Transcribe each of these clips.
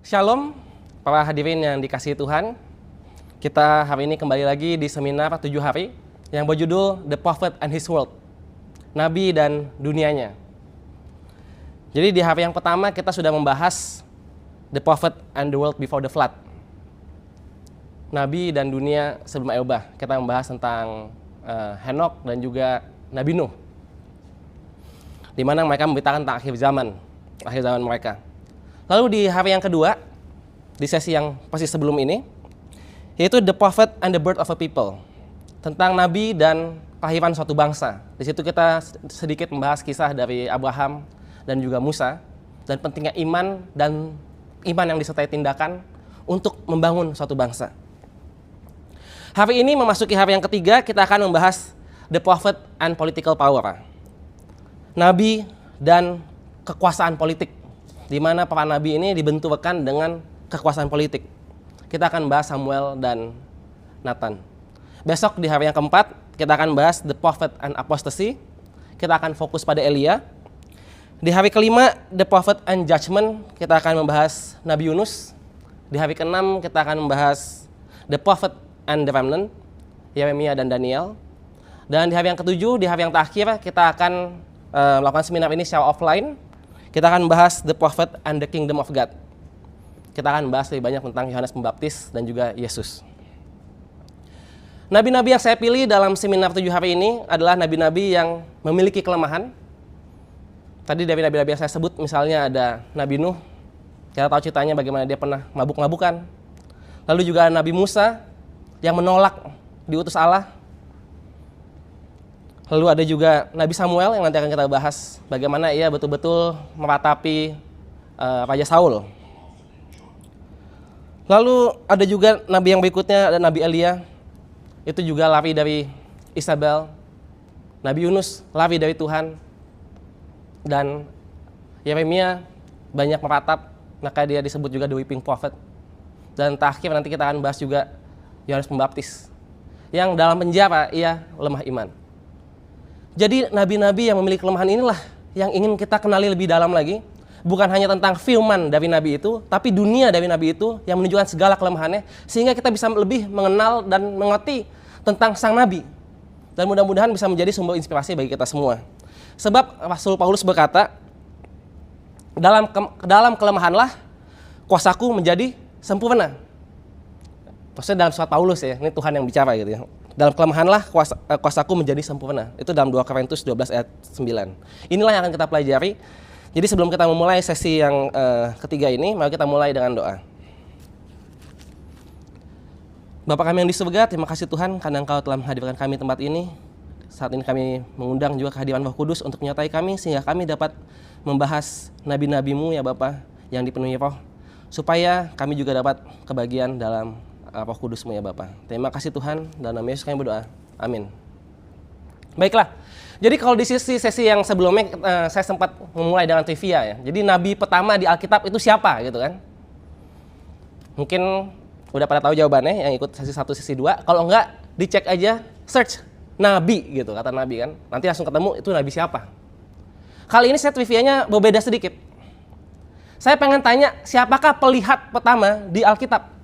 Shalom, para hadirin yang dikasihi Tuhan. Kita hari ini kembali lagi di seminar 7 hari yang berjudul The Prophet and His World, Nabi dan Dunianya. Jadi di hari yang pertama kita sudah membahas The Prophet and the World Before the Flood, Nabi dan dunia sebelum air bah. Kita membahas tentang Henokh dan juga Nabi Nuh, di mana mereka memberitakan tentang akhir zaman mereka. Lalu di hari yang kedua, di sesi yang persis sebelum ini, yaitu The Prophet and the Birth of a People, tentang Nabi dan kelahiran suatu bangsa. Di situ kita sedikit membahas kisah dari Abraham dan juga Musa, dan pentingnya iman dan iman yang disertai tindakan untuk membangun suatu bangsa. Hari ini memasuki hari yang ketiga, kita akan membahas The Prophet and Political Power, Nabi dan kekuasaan politik, di mana para nabi ini dibenturkan dengan kekuasaan politik. Kita akan bahas Samuel dan Nathan. Besok di hari yang keempat, kita akan bahas The Prophet and Apostasy. Kita akan fokus pada Elia. Di hari kelima, The Prophet and Judgment, kita akan membahas Nabi Yunus. Di hari keenam, kita akan membahas The Prophet and the Remnant, Yeremia dan Daniel. Dan di hari yang ketujuh, di hari yang terakhir, kita akan melakukan seminar ini secara offline. Kita akan membahas The Prophet and the Kingdom of God. Kita akan bahas lebih banyak tentang Yohanes Pembaptis dan juga Yesus. Nabi-nabi yang saya pilih dalam seminar 7 hari ini adalah nabi-nabi yang memiliki kelemahan. Tadi dari nabi-nabi yang saya sebut, misalnya ada Nabi Nuh. Kita tahu ceritanya bagaimana dia pernah mabuk-mabukan. Lalu juga Nabi Musa yang menolak diutus Allah. Lalu ada juga Nabi Samuel yang nanti akan kita bahas bagaimana ia betul-betul meratapi Raja Saul. Lalu ada juga nabi yang berikutnya, ada Nabi Elia, itu juga lari dari Isabel. Nabi Yunus lari dari Tuhan. Dan Yeremia banyak meratap, maka dia disebut juga the weeping prophet. Dan terakhir nanti kita akan bahas juga Yohanes Pembaptis, yang dalam penjara ia lemah iman. Jadi nabi-nabi yang memiliki kelemahan inilah yang ingin kita kenali lebih dalam lagi. Bukan hanya tentang firman dari nabi itu, tapi dunia dari nabi itu yang menunjukkan segala kelemahannya, sehingga kita bisa lebih mengenal dan mengerti tentang sang nabi. Dan mudah-mudahan bisa menjadi sumber inspirasi bagi kita semua. Sebab Rasul Paulus berkata, dalam kelemahanlah kuasaku menjadi sempurna. Maksudnya dalam surat Paulus ya, ini Tuhan yang bicara gitu ya. Dalam kelemahanlah kuasaku menjadi sempurna. Itu dalam 2 Korintus 12 ayat 9. Inilah yang akan kita pelajari. Jadi sebelum kita memulai sesi yang ketiga ini, mari kita mulai dengan doa. Bapa kami yang di surga, terima kasih Tuhan karena Engkau telah menghadirkan kami tempat ini. Saat ini kami mengundang juga kehadiran Roh Kudus untuk menyertai kami, sehingga kami dapat membahas nabi-nabi-Mu ya Bapa yang dipenuhi roh, supaya kami juga dapat kebagian dalam Roh Kudus-Mu ya Bapa. Terima kasih Tuhan, dalam nama Yesus kami berdoa. Amin. Baiklah, jadi kalau di sesi yang sebelumnya saya sempat memulai dengan trivia ya. Jadi nabi pertama di Alkitab itu siapa gitu kan? Mungkin udah pada tahu jawabannya yang ikut sesi 1, sesi 2. Kalau enggak, dicek aja, search nabi gitu, kata nabi kan. Nanti langsung ketemu itu nabi siapa. Kali ini saya trivianya berbeda sedikit. Saya pengen tanya, siapakah pelihat pertama di Alkitab?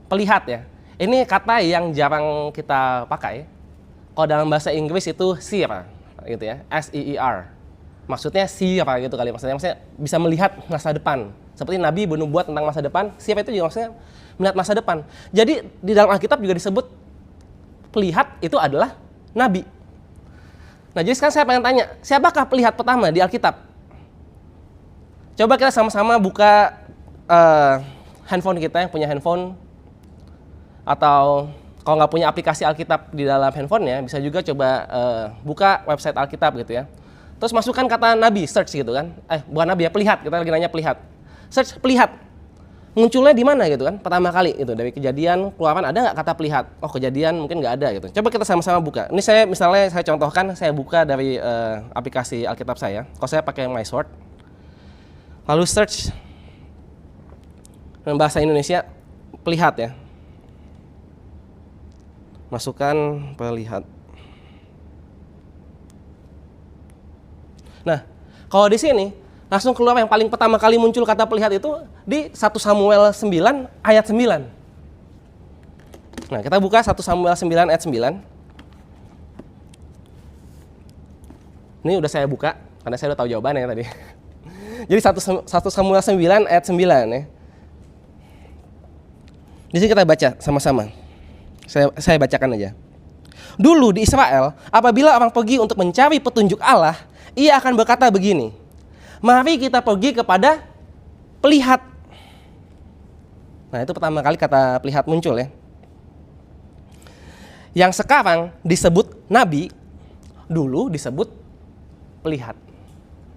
Pelihat ya. Ini kata yang jarang kita pakai. Kalau dalam bahasa Inggris itu seer gitu ya, S-E-E-R. Maksudnya seer gitu kali, maksudnya bisa melihat masa depan. Seperti Nabi bernubuat tentang masa depan, seer itu juga maksudnya melihat masa depan. Jadi di dalam Alkitab juga disebut pelihat itu adalah nabi. Nah, jadi sekarang saya pengen tanya, siapakah pelihat pertama di Alkitab? Coba kita sama-sama buka handphone kita, yang punya handphone. Atau kalau nggak punya aplikasi Alkitab di dalam handphonenya, bisa juga coba buka website Alkitab gitu ya. Terus masukkan kata nabi, search gitu kan. Bukan nabi ya, pelihat. Kita lagi nanya pelihat. Search pelihat. Munculnya di mana gitu kan? Pertama kali gitu. Dari Kejadian, Keluaran, ada nggak kata pelihat? Oh, Kejadian mungkin nggak ada gitu. Coba kita sama-sama buka. Ini saya contohkan, saya buka dari aplikasi Alkitab saya. Kalau saya pakai MySword. Lalu search dalam bahasa Indonesia, pelihat ya. Masukkan pelihat. Nah, kalau di sini Langsung keluar yang paling pertama kali muncul kata pelihat itu di 1 Samuel 9 ayat 9. Nah, kita buka 1 Samuel 9 ayat 9. Ini udah saya buka karena saya udah tahu jawabannya tadi. Jadi 1 Samuel 9 ayat 9 ya. Di sini kita baca sama-sama. Saya bacakan aja. Dulu di Israel, apabila orang pergi untuk mencari petunjuk Allah, ia akan berkata begini, mari kita pergi kepada pelihat. Nah, itu pertama kali kata pelihat muncul ya. Yang sekarang disebut nabi, dulu disebut pelihat.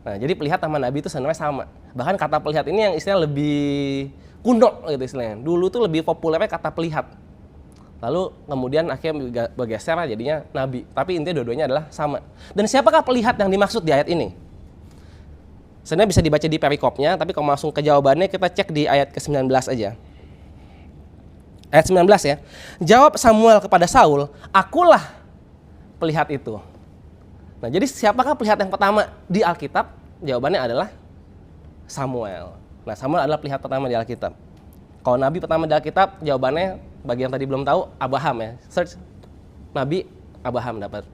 Nah, jadi pelihat sama nabi itu sebenarnya sama. Bahkan kata pelihat ini yang istilahnya lebih kuno gitu istilahnya. Dulu tuh lebih populernya kata pelihat. Lalu kemudian akhirnya bergeser jadinya nabi. Tapi intinya dua-duanya adalah sama. Dan siapakah pelihat yang dimaksud di ayat ini? Sebenarnya bisa dibaca di perikopnya, tapi kalau langsung ke jawabannya kita cek di ayat ke-19 aja. Ayat 19 ya. Jawab Samuel kepada Saul, akulah pelihat itu. Nah, jadi siapakah pelihat yang pertama di Alkitab? Jawabannya adalah Samuel. Nah, Samuel adalah pelihat pertama di Alkitab. Kalau nabi pertama di Alkitab, jawabannya bagi yang tadi belum tahu, Abraham ya. Search nabi Abraham dapat.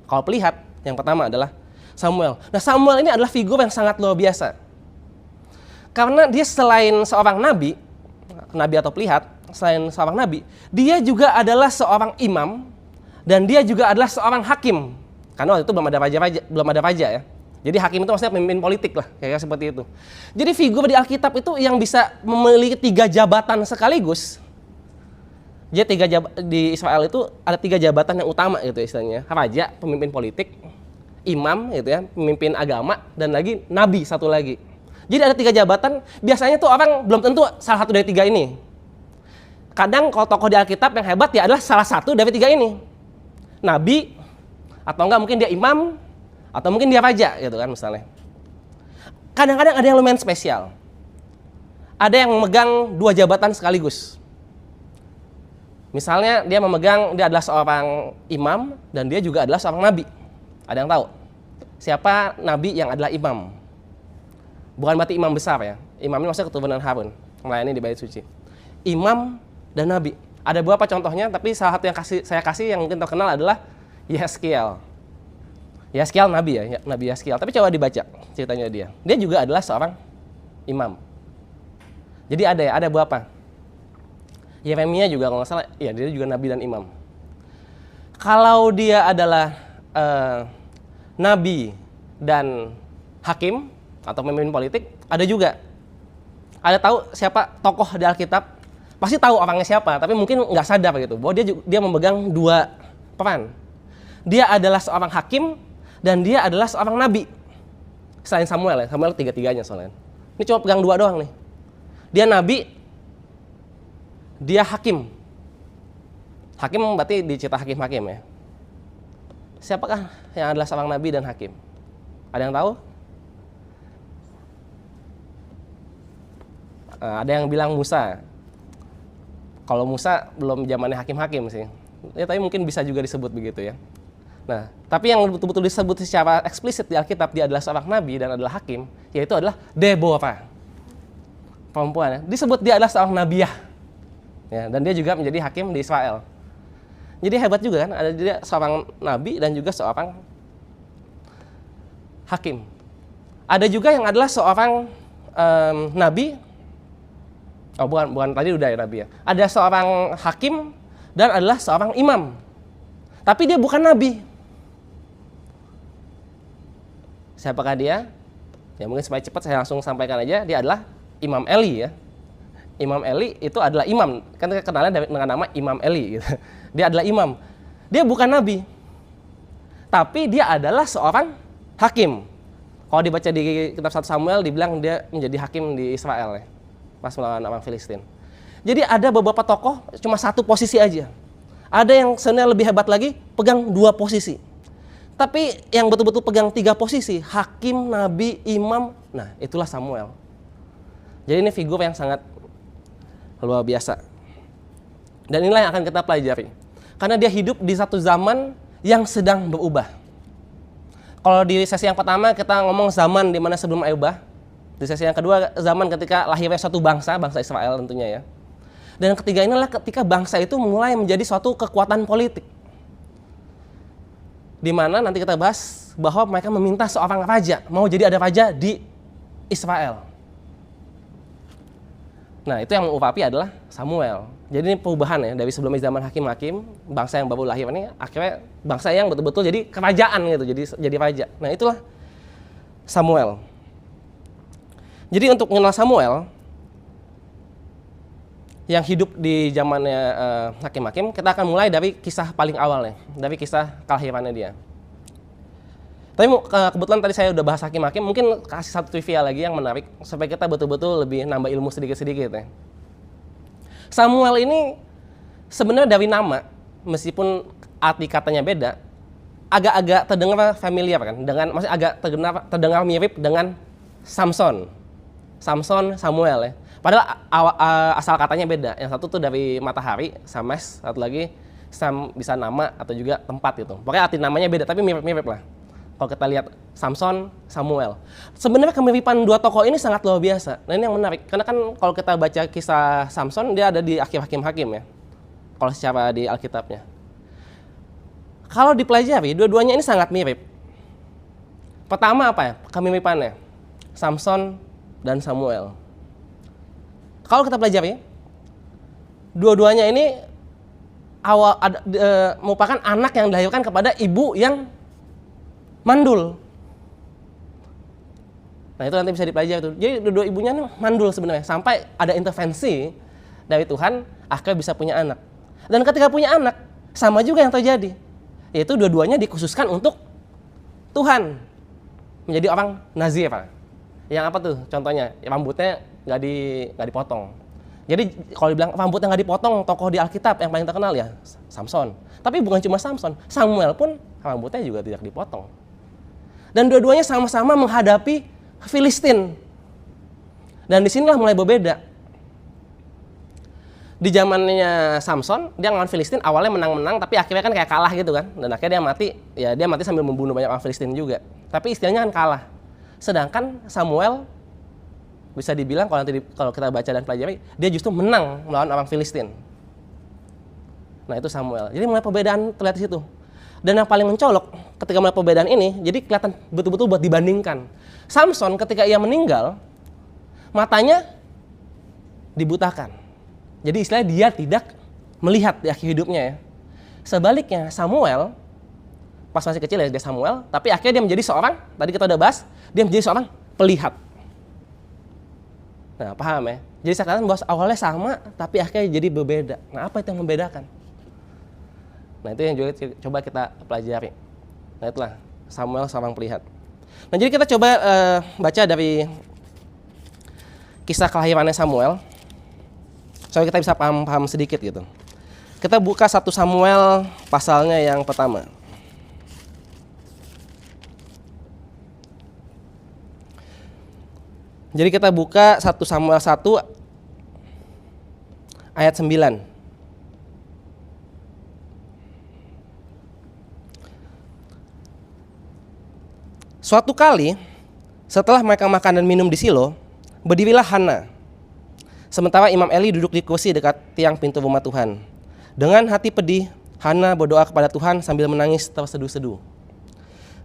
Kalau pelihat yang pertama adalah Samuel. Nah, Samuel ini adalah figur yang sangat luar biasa. Karena dia selain seorang nabi atau pelihat, selain seorang nabi, dia juga adalah seorang imam dan dia juga adalah seorang hakim. Karena waktu itu belum ada raja ya. Jadi hakim itu maksudnya pemimpin politik lah, kayak seperti itu. Jadi figur di Alkitab itu yang bisa memiliki 3 jabatan sekaligus. Jadi di Israel itu ada 3 jabatan yang utama gitu istilahnya. Raja, pemimpin politik, imam gitu ya, pemimpin agama, dan lagi nabi satu lagi. Jadi ada 3 jabatan, biasanya tuh orang belum tentu salah satu dari 3 ini. Kadang kalau tokoh di Alkitab yang hebat ya adalah salah satu dari 3 ini. Nabi, atau enggak mungkin dia imam, atau mungkin dia raja gitu kan misalnya. Kadang-kadang ada yang lumayan spesial. Ada yang memegang 2 jabatan sekaligus. Misalnya dia adalah seorang imam dan dia juga adalah seorang nabi. Ada yang tahu? Siapa nabi yang adalah imam? Bukan berarti imam besar ya. Imam ini maksudnya keturunan Harun, melayani di Bait Suci. Imam dan nabi. Ada beberapa contohnya, tapi salah satu yang saya kasih yang mungkin terkenal adalah Yeskiel. Yeskiel nabi ya, Nabi Yeskiel. Tapi coba dibaca ceritanya dia. Dia juga adalah seorang imam. Jadi ada berapa? Yeremia juga kalau nggak salah, ya dia juga nabi dan imam. Kalau dia adalah nabi dan hakim atau pemimpin politik, ada juga. Ada tahu siapa tokoh di Alkitab? Pasti tahu orangnya siapa, tapi mungkin nggak sadar gitu. Bahwa dia memegang 2 peran. Dia adalah seorang hakim dan dia adalah seorang nabi. Selain Samuel ya, Samuel 3-3-nya soalnya. Ini cuma pegang 2 doang nih. Dia nabi, dia hakim. Hakim berarti dicipta hakim-hakim ya. Siapakah yang adalah seorang nabi dan hakim? Ada yang tahu? Ada yang bilang Musa. Kalau Musa belum zamannya hakim-hakim sih. Ya, tapi mungkin bisa juga disebut begitu ya. Nah, tapi yang betul-betul disebut secara eksplisit di Alkitab dia adalah seorang nabi dan adalah hakim, yaitu adalah Deborah. Perempuan ya. Disebut dia adalah seorang nabiah. Ya, dan dia juga menjadi hakim di Israel. Jadi hebat juga kan, ada dia seorang nabi dan juga seorang hakim. Ada juga yang adalah seorang nabi. Oh, bukan tadi udah ya nabi ya. Ada seorang hakim dan adalah seorang imam. Tapi dia bukan nabi. Siapakah dia? Ya mungkin supaya cepat saya langsung sampaikan aja, dia adalah Imam Eli ya. Imam Eli itu adalah imam, kan kenalnya dengan nama Imam Eli gitu. Dia adalah imam. Dia bukan nabi. Tapi dia adalah seorang hakim. Kalau dibaca di kitab 1 Samuel dibilang dia menjadi hakim di Israel ya. Pas melawan orang Filistin. Jadi ada beberapa tokoh cuma 1 posisi aja. Ada yang sebenarnya lebih hebat lagi, pegang 2 posisi. Tapi yang betul-betul pegang 3 posisi, hakim, nabi, imam, nah itulah Samuel. Jadi ini figur yang sangat luar biasa. Dan inilah yang akan kita pelajari. Karena dia hidup di satu zaman yang sedang berubah. Kalau di sesi yang pertama kita ngomong zaman di mana sebelum Ayubah, Di sesi yang kedua, zaman ketika lahirnya suatu bangsa, bangsa Israel tentunya ya. Dan yang ketiga inilah ketika bangsa itu mulai menjadi suatu kekuatan politik. Di mana nanti kita bahas bahwa mereka meminta seorang raja, mau jadi ada raja di Israel. Nah, itu yang mengurapi adalah Samuel. Jadi ini perubahan ya, dari sebelumnya zaman hakim-hakim, bangsa yang baru lahir ini akhirnya bangsa yang betul-betul jadi kerajaan gitu, jadi raja. Nah, itulah Samuel. Jadi untuk mengenal Samuel yang hidup di zamannya hakim-hakim, kita akan mulai dari kisah paling awalnya, dari kisah kelahirannya dia. Tapi kebetulan tadi saya udah bahas hakim-hakim, mungkin kasih satu trivia lagi yang menarik supaya kita betul-betul lebih nambah ilmu sedikit-sedikit ya. Samuel ini sebenarnya dari nama, meskipun arti katanya beda, agak-agak terdengar familiar kan, maksudnya agak terdengar mirip dengan Samson, Samuel ya. Padahal asal katanya beda. Yang satu tuh dari matahari, Sames, satu lagi Sam bisa nama atau juga tempat gitu. Pokoknya arti namanya beda tapi mirip-mirip lah. Kalau kita lihat Samson, Samuel. Sebenarnya kemiripan dua tokoh ini sangat luar biasa. Nah, ini yang menarik. Karena kan kalau kita baca kisah Samson, dia ada di akhir hakim-hakim ya. Kalau secara di Alkitabnya. Kalau dipelajari, dua-duanya ini sangat mirip. Pertama apa ya? Kemiripannya. Samson dan Samuel. Kalau kita pelajari, dua-duanya ini merupakan anak yang dilahirkan kepada ibu yang mandul. Nah, itu nanti bisa dipelajari tuh. Jadi dua ibunya nih mandul sebenarnya, sampai ada intervensi dari Tuhan akhirnya bisa punya anak. Dan ketika punya anak, sama juga yang terjadi, yaitu dua-duanya dikhususkan untuk Tuhan, menjadi orang Nazir. Yang apa tuh contohnya? Rambutnya nggak dipotong. Jadi kalau dibilang rambutnya nggak dipotong, tokoh di Alkitab yang paling terkenal ya Samson. Tapi bukan cuma Samson, Samuel pun rambutnya juga tidak dipotong. Dan dua-duanya sama-sama menghadapi Filistin. Dan disinilah mulai berbeda. Di zamannya Samson, dia ngelawan Filistin, awalnya menang-menang, tapi akhirnya kan kayak kalah gitu kan. Dan akhirnya dia mati sambil membunuh banyak orang Filistin juga. Tapi istilahnya kan kalah. Sedangkan Samuel bisa dibilang kalau kita baca dan pelajari, dia justru menang melawan orang Filistin. Nah, itu Samuel. Jadi mulai perbedaan terlihat di situ. Dan yang paling mencolok ketika melihat perbedaan ini, jadi kelihatan betul-betul buat dibandingkan. Samson ketika ia meninggal, matanya dibutakan. Jadi istilahnya dia tidak melihat di akhir hidupnya ya. Sebaliknya Samuel, pas masih kecil ya dia Samuel, tapi akhirnya dia menjadi seorang, tadi kita udah bahas, dia menjadi seorang pelihat. Nah, paham ya? Jadi sekarang bahwa awalnya sama, tapi akhirnya jadi berbeda. Nah, apa itu yang membedakan? Nah, itu yang juga coba kita pelajari. Nah, itulah Samuel seorang pelihat. Nah, jadi kita coba baca dari kisah kelahirannya Samuel, supaya kita bisa paham sedikit gitu. Kita buka 1 Samuel pasalnya yang pertama. Jadi kita buka 1 Samuel 1 ayat 9. Suatu kali setelah mereka makan dan minum di Silo, berdirilah Hana. Sementara Imam Eli duduk di kursi dekat tiang pintu rumah Tuhan. Dengan hati pedih, Hana berdoa kepada Tuhan sambil menangis terseduh-seduh.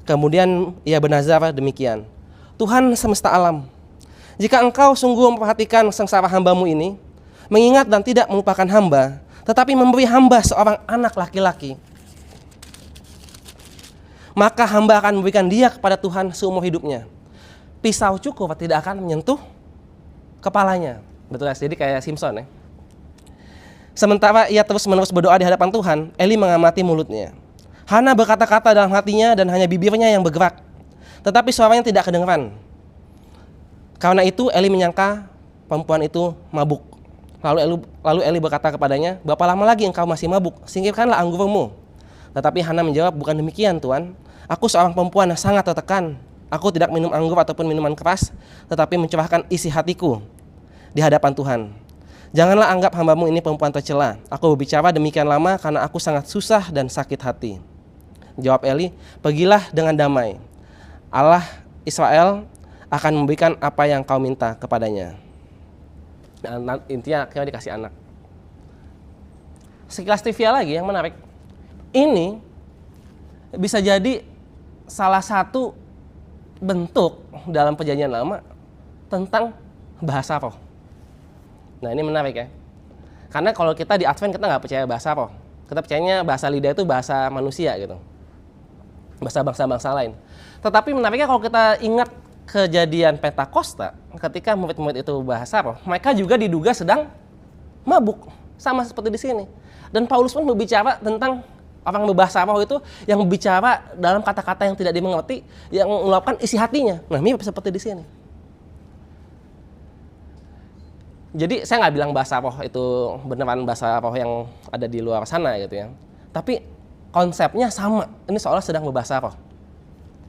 Kemudian ia bernazar demikian, Tuhan semesta alam, jika engkau sungguh memperhatikan sengsara hamba-Mu ini, mengingat dan tidak melupakan hamba, tetapi memberi hamba seorang anak laki-laki, maka hamba akan memberikan dia kepada Tuhan seumur hidupnya. Pisau cukur tidak akan menyentuh kepalanya. Betul ya, jadi kayak Simpson ya. Sementara ia terus-menerus berdoa di hadapan Tuhan, Eli mengamati mulutnya. Hana berkata-kata dalam hatinya dan hanya bibirnya yang bergerak, tetapi suaranya tidak kedengaran. Karena itu Eli menyangka perempuan itu mabuk. Lalu Eli berkata kepadanya, berapa lama lagi engkau masih mabuk? Singkirkanlah anggurmu. Tetapi Hana menjawab, bukan demikian Tuhan. Aku seorang perempuan yang sangat tertekan. Aku tidak minum anggur ataupun minuman keras, tetapi mencurahkan isi hatiku di hadapan Tuhan. Janganlah anggap hamba-Mu ini perempuan tercela. Aku berbicara demikian lama karena aku sangat susah dan sakit hati. Jawab Eli, pergilah dengan damai. Allah Israel akan memberikan apa yang kau minta kepadanya. Nah, intinya akhirnya dikasih anak. Sekilas trivia lagi yang menarik. Ini bisa jadi salah satu bentuk dalam perjanjian lama tentang bahasa roh. Nah, ini menarik ya. Karena kalau kita di Advent kita nggak percaya bahasa roh. Kita percayanya bahasa lidah itu bahasa manusia gitu. Bahasa bangsa-bangsa lain. Tetapi menariknya kalau kita ingat kejadian Pentakosta, ketika murid-murid itu bahasa roh, mereka juga diduga sedang mabuk, sama seperti di sini. Dan Paulus pun berbicara tentang orang berbahasa roh itu yang berbicara dalam kata-kata yang tidak dimengerti, yang meluapkan isi hatinya. Nah, mirip seperti di sini. Jadi saya nggak bilang bahasa roh itu beneran bahasa roh yang ada di luar sana gitu ya. Tapi konsepnya sama. Ini seolah sedang berbahasa roh.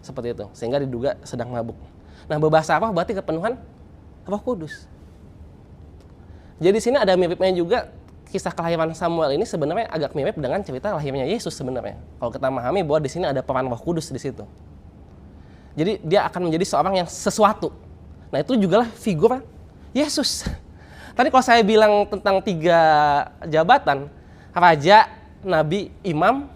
Seperti itu. Sehingga diduga sedang mabuk. Nah, berbahasa roh berarti kepenuhan Roh Kudus. Jadi di sini ada miripnya juga, kisah kelahiran Samuel ini sebenarnya agak mirip dengan cerita lahirnya Yesus sebenarnya. Kalau kita memahami bahwa di sini ada peran Roh Kudus di situ. Jadi dia akan menjadi seorang yang sesuatu. Nah, itu juga lah figur Yesus. Tadi kalau saya bilang tentang 3 jabatan, raja, nabi, imam,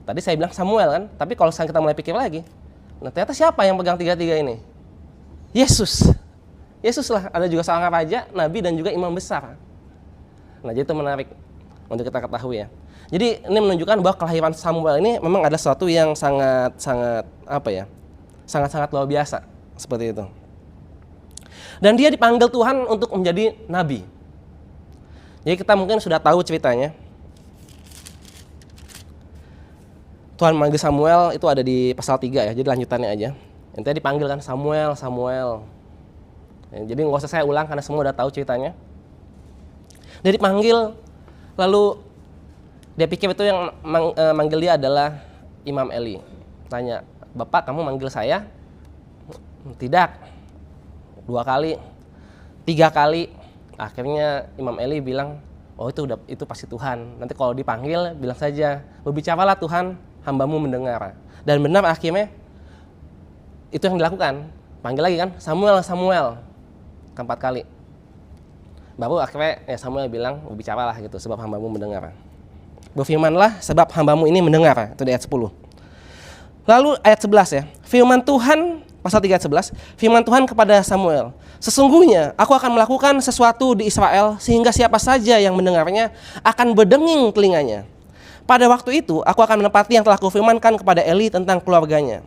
tadi saya bilang Samuel kan, tapi kalau kita mulai pikir lagi, nah ternyata siapa yang pegang 3 ini? Yesus. Yesus lah, ada juga seorang raja, nabi, dan juga imam besar. Nah, jadi itu menarik untuk kita ketahui ya. Jadi ini menunjukkan bahwa kelahiran Samuel ini memang ada sesuatu yang sangat luar biasa seperti itu. Dan dia dipanggil Tuhan untuk menjadi nabi. Jadi kita mungkin sudah tahu ceritanya. Tuhan memanggil Samuel itu ada di pasal 3 ya, jadi lanjutannya aja. Intinya dipanggil kan Samuel. Ya, jadi nggak usah saya ulang karena semua udah tahu ceritanya. Dia dipanggil, lalu dia pikir itu yang manggil dia adalah Imam Eli. Tanya, Bapak kamu manggil saya? Tidak. 2 kali, 3 kali, akhirnya Imam Eli bilang, oh itu pasti Tuhan. Nanti kalau dipanggil bilang saja, berbicaralah Tuhan, hambamu mendengar. Dan benar akhirnya itu yang dilakukan. Panggil lagi kan, Samuel, keempat kali. Baru akhirnya ya Samuel bilang, berbicaralah gitu, sebab hambamu mendengar. Berfirmanlah sebab hambamu ini mendengar, itu di ayat 10. Lalu ayat 11 ya, firman Tuhan, pasal 3 ayat 11, firman Tuhan kepada Samuel, sesungguhnya aku akan melakukan sesuatu di Israel sehingga siapa saja yang mendengarnya akan berdenging telinganya. Pada waktu itu aku akan menepati yang telah kufirmankan kepada Eli tentang keluarganya.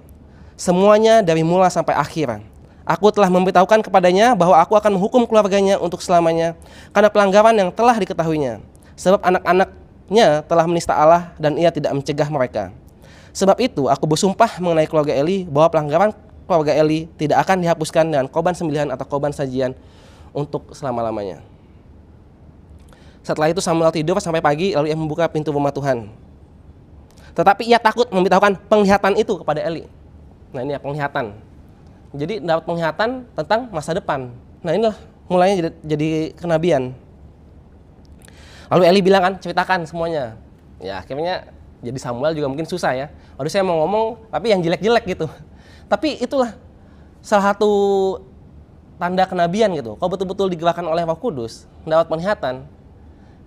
Semuanya dari mula sampai akhir. Aku telah memberitahukan kepadanya bahwa aku akan menghukum keluarganya untuk selamanya karena pelanggaran yang telah diketahuinya. Sebab anak-anaknya telah menista Allah dan ia tidak mencegah mereka. Sebab itu aku bersumpah mengenai keluarga Eli bahwa pelanggaran keluarga Eli tidak akan dihapuskan dengan korban sembelihan atau korban sajian untuk selama-lamanya. Setelah itu Samuel tidur sampai pagi, lalu ia membuka pintu rumah Tuhan. Tetapi ia takut memberitahukan penglihatan itu kepada Eli. Nah, ini ya penglihatan. Jadi dapat penglihatan tentang masa depan. Nah, inilah mulainya jadi kenabian. Lalu Eli bilang kan, ceritakan semuanya. Ya akhirnya jadi Samuel juga mungkin susah ya. Waduh, saya mau ngomong tapi yang jelek-jelek gitu. Tapi itulah salah satu tanda kenabian gitu. Kalau betul-betul digerakkan oleh Roh Kudus, mendapat penglihatan,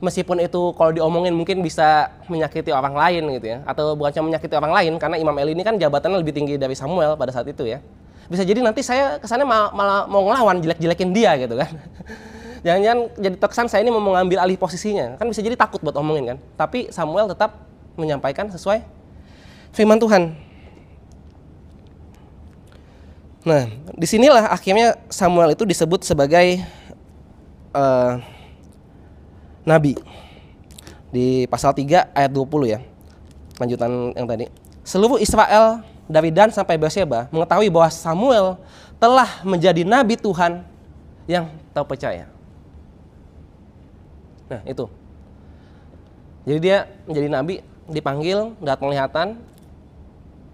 meskipun itu kalau diomongin mungkin bisa menyakiti orang lain gitu ya, atau bukan cuma menyakiti orang lain, karena Imam Eli ini kan jabatannya lebih tinggi dari Samuel pada saat itu ya. Bisa jadi nanti saya kesannya malah mau ngelawan, jelek-jelekin dia gitu kan. Jangan-jangan jadi terkesan saya ini mau mengambil alih posisinya. Kan bisa jadi takut buat omongin kan. Tapi Samuel tetap menyampaikan sesuai firman Tuhan. Nah, disinilah akhirnya Samuel itu disebut sebagai nabi. Di pasal 3 ayat 20 ya. Lanjutan yang tadi. Seluruh Israel dari Dan sampai Beersheba mengetahui bahwa Samuel telah menjadi nabi Tuhan yang terpercaya. Nah, itu. Jadi dia menjadi nabi, dipanggil, dapat penglihatan,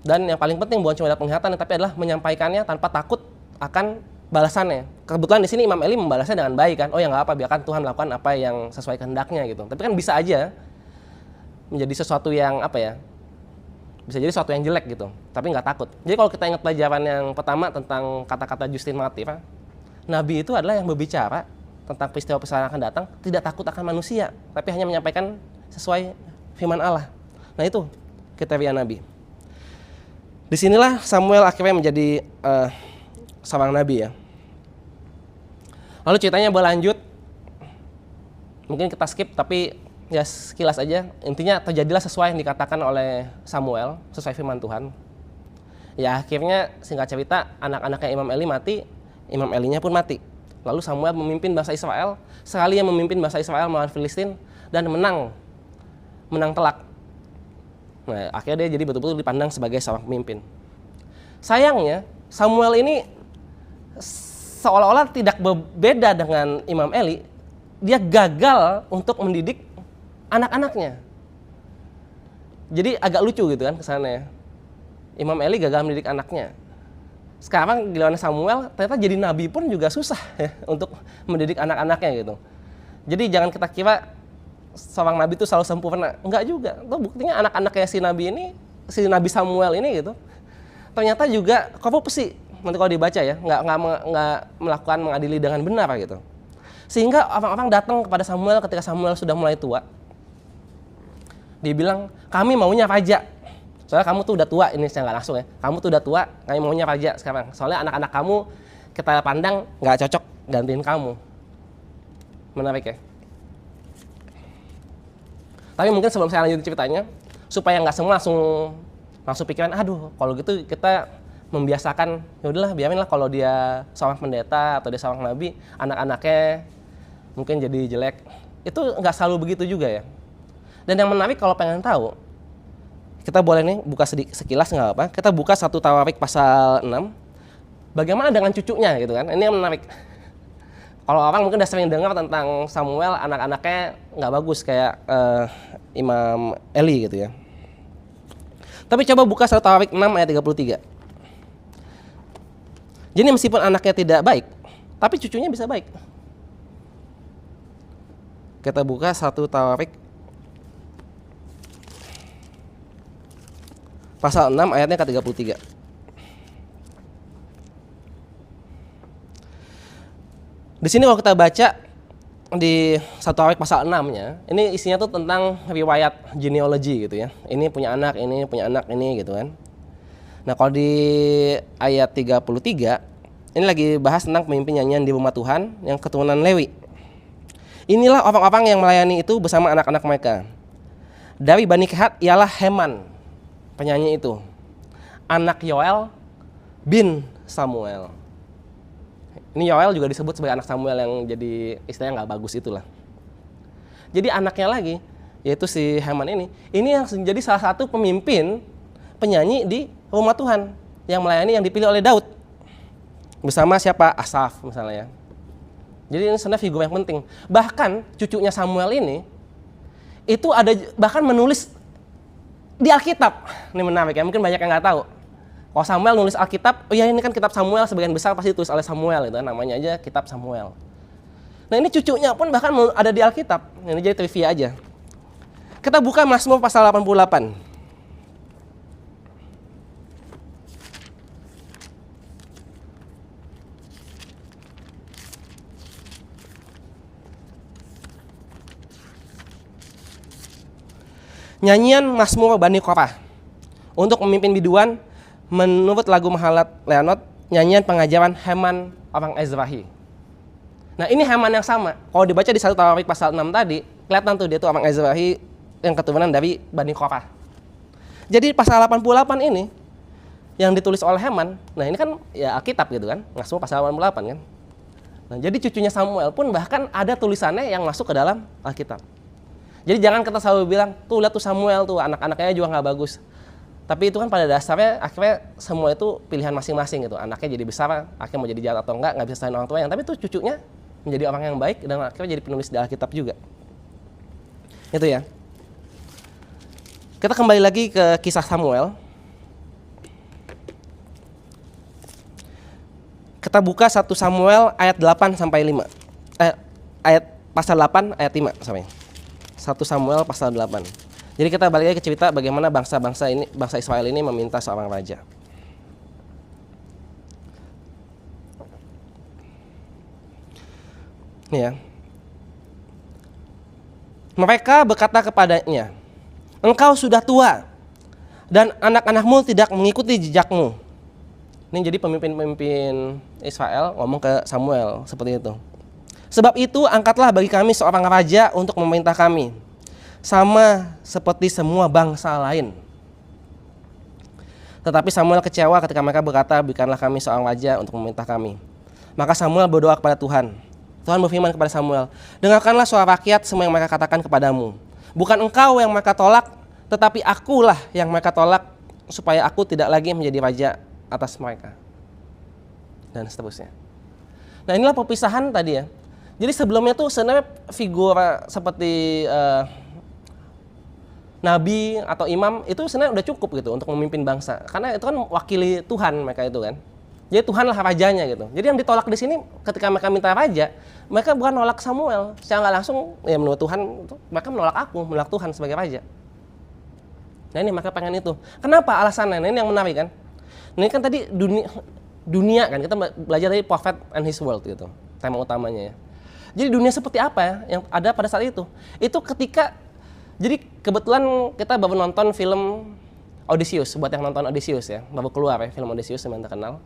dan yang paling penting bukan cuma dapat penglihatan, tapi adalah menyampaikannya tanpa takut akan balasannya. Kebetulan di sini Imam Eli membalasnya dengan baik kan. Oh ya nggak apa, biarkan Tuhan melakukan apa yang sesuai kehendaknya gitu. Tapi kan bisa aja menjadi sesuatu yang apa ya, bisa jadi sesuatu yang jelek gitu, tapi nggak takut. Jadi kalau kita ingat pelajaran yang pertama tentang kata-kata Justin Martyr, Nabi itu adalah yang berbicara tentang peristiwa-peristiwa yang akan datang, tidak takut akan manusia, tapi hanya menyampaikan sesuai firman Allah. Nah itu kriteria Nabi. Disinilah Samuel akhirnya menjadi seorang nabi ya. Lalu ceritanya berlanjut, mungkin kita skip tapi ya sekilas aja. Intinya terjadilah sesuai yang dikatakan oleh Samuel, sesuai firman Tuhan. Ya akhirnya singkat cerita anak-anaknya Imam Eli mati, Imam Elinya pun mati. Lalu Samuel memimpin bangsa Israel, sekali yang memimpin bangsa Israel melawan Filistin dan menang telak. Nah, akhirnya dia jadi betul-betul dipandang sebagai seorang pemimpin. Sayangnya Samuel ini seolah-olah tidak berbeda dengan Imam Eli. Dia gagal untuk mendidik anak-anaknya. Jadi agak lucu gitu kan kesannya. Imam Eli gagal mendidik anaknya. Sekarang giliran Samuel ternyata jadi nabi pun juga susah ya untuk mendidik anak-anaknya gitu. Jadi jangan kita kira seorang nabi itu selalu sempurna. Enggak juga. Tuh buktinya anak-anaknya si Nabi Samuel ini gitu. Ternyata juga korupsi. Nanti kalau dibaca ya, nggak melakukan mengadili dengan benar gitu. Sehingga orang-orang datang kepada Samuel ketika Samuel sudah mulai tua. Dia bilang, kami maunya raja. Soalnya kamu tuh udah tua, ini saya nggak langsung ya. Kamu tuh udah tua, kami maunya raja sekarang. Soalnya anak-anak kamu kita pandang nggak cocok gantiin kamu. Menarik ya. Tapi mungkin sebelum saya lanjutin ceritanya, supaya nggak semua langsung pikiran, aduh kalau gitu kita membiasakan, ya udahlah biarin lah kalau dia seorang pendeta atau dia seorang nabi, anak-anaknya mungkin jadi jelek. Itu nggak selalu begitu juga ya. Dan yang menarik kalau pengen tahu, kita boleh nih buka sekilas nggak apa, kita buka 1 Tawarik pasal 6, bagaimana dengan cucunya gitu kan, ini yang menarik. Kalau orang mungkin udah sering dengar tentang Samuel, anak-anaknya nggak bagus kayak Imam Eli gitu ya. Tapi coba buka 1 Tawarik 6 ayat 33. Jadi meskipun anaknya tidak baik, tapi cucunya bisa baik. Kita buka 1 Tawarik pasal 6 ayatnya ke-33. Di sini kalau kita baca di 1 Tawarik pasal 6-nya, ini isinya tuh tentang riwayat genealogi gitu ya. Ini punya anak, ini gitu kan. Nah, kalau di ayat 33, ini lagi bahas tentang pemimpin nyanyian di rumah Tuhan yang keturunan Lewi. Inilah orang-orang yang melayani itu bersama anak-anak mereka. Dari Bani Kehat ialah Heman, penyanyi itu, anak Yoel bin Samuel. Ini Yoel juga disebut sebagai anak Samuel yang jadi istilahnya nggak bagus itulah. Jadi anaknya lagi, yaitu si Heman ini yang menjadi salah satu pemimpin penyanyi di rumah Tuhan yang melayani yang dipilih oleh Daud. Bersama siapa? Asaf misalnya ya. Jadi ini sebenarnya figur yang penting. Bahkan cucunya Samuel ini, itu ada bahkan menulis di Alkitab. Ini menarik ya, mungkin banyak yang nggak tahu. Kalau Samuel nulis Alkitab, oh ya ini kan kitab Samuel, sebagian besar pasti ditulis oleh Samuel, itu namanya aja kitab Samuel. Nah ini cucunya pun bahkan ada di Alkitab, ini jadi trivia aja. Kita buka Mazmur pasal 88. Nyanyian Mazmur Bani Korah untuk memimpin biduan menurut lagu Mahalat Leanot, nyanyian pengajaran Heman orang Ezrahi. Nah ini Heman yang sama. Kalau dibaca di 1 Tawarik pasal 6 tadi, kelihatan tuh dia tuh orang Ezrahi yang keturunan dari Bani Korah. Jadi pasal 88 ini yang ditulis oleh Heman, nah ini kan ya Alkitab gitu kan, Mazmur pasal 88 kan. Nah jadi cucunya Samuel pun bahkan ada tulisannya yang masuk ke dalam Alkitab. Jadi jangan kita selalu bilang, tuh lihat tuh Samuel tuh anak-anaknya juga nggak bagus. Tapi itu kan pada dasarnya akhirnya semua itu pilihan masing-masing gitu. Anaknya jadi besar, akhirnya mau jadi jahat atau enggak bisa salahin orang tua yang. Tapi itu cucunya menjadi orang yang baik dan akhirnya jadi penulis di Alkitab juga. Itu ya. Kita kembali lagi ke kisah Samuel. Kita buka 1 Samuel ayat 8 sampai 5. Ayat pasal 8 ayat 5 sampai. 1 Samuel pasal 8. Jadi kita balik lagi ke cerita bagaimana bangsa Israel ini meminta seorang raja. Ya. Mereka berkata kepadanya, engkau sudah tua dan anak-anakmu tidak mengikuti jejakmu. Ini jadi pemimpin-pemimpin Israel ngomong ke Samuel seperti itu. Sebab itu angkatlah bagi kami seorang raja untuk memerintah kami, sama seperti semua bangsa lain. Tetapi Samuel kecewa ketika mereka berkata, berikanlah kami seorang raja untuk memerintah kami. Maka Samuel berdoa kepada Tuhan. Tuhan berfirman kepada Samuel, dengarkanlah suara rakyat semua yang mereka katakan kepadamu. Bukan engkau yang mereka tolak, tetapi akulah yang mereka tolak, supaya aku tidak lagi menjadi raja atas mereka. Dan seterusnya. Nah, inilah perpisahan tadi ya. Jadi sebelumnya tuh sebenarnya figur seperti nabi atau imam itu sebenarnya udah cukup gitu untuk memimpin bangsa. Karena itu kan wakili Tuhan mereka itu kan. Jadi Tuhanlah rajanya gitu. Jadi yang ditolak di sini ketika mereka minta raja, mereka bukan nolak Samuel. Secara nggak langsung ya menurut Tuhan, mereka menolak Tuhan sebagai raja. Nah ini mereka pengen itu. Kenapa alasannya? Nah, ini yang menarik kan. Ini kan tadi dunia kan, kita belajar dari Prophet and His World gitu. Tema utamanya ya. Jadi dunia seperti apa ya yang ada pada saat itu? Itu ketika, jadi kebetulan kita baru nonton film Odysseus, buat yang nonton Odysseus ya, baru keluar ya film Odysseus yang terkenal.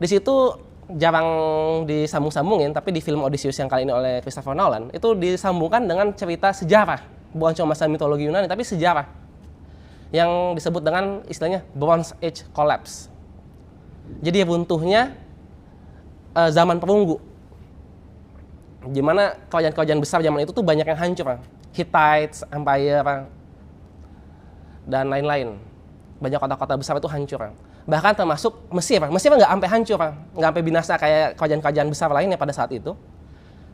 Di situ jarang disambung-sambungin, tapi di film Odysseus yang kali ini oleh Christopher Nolan, itu disambungkan dengan cerita sejarah. Bukan cuma masalah mitologi Yunani, tapi sejarah. Yang disebut dengan istilahnya Bronze Age Collapse. Jadi runtuhnya zaman perunggu. Gimana kerajaan-kerajaan besar zaman itu tuh banyak yang hancur, Hittites, Empire, dan lain-lain. Banyak kota-kota besar itu hancur. Bahkan termasuk Mesir. Mesir nggak sampai hancur, nggak sampai binasa kayak kerajaan-kerajaan besar lainnya pada saat itu.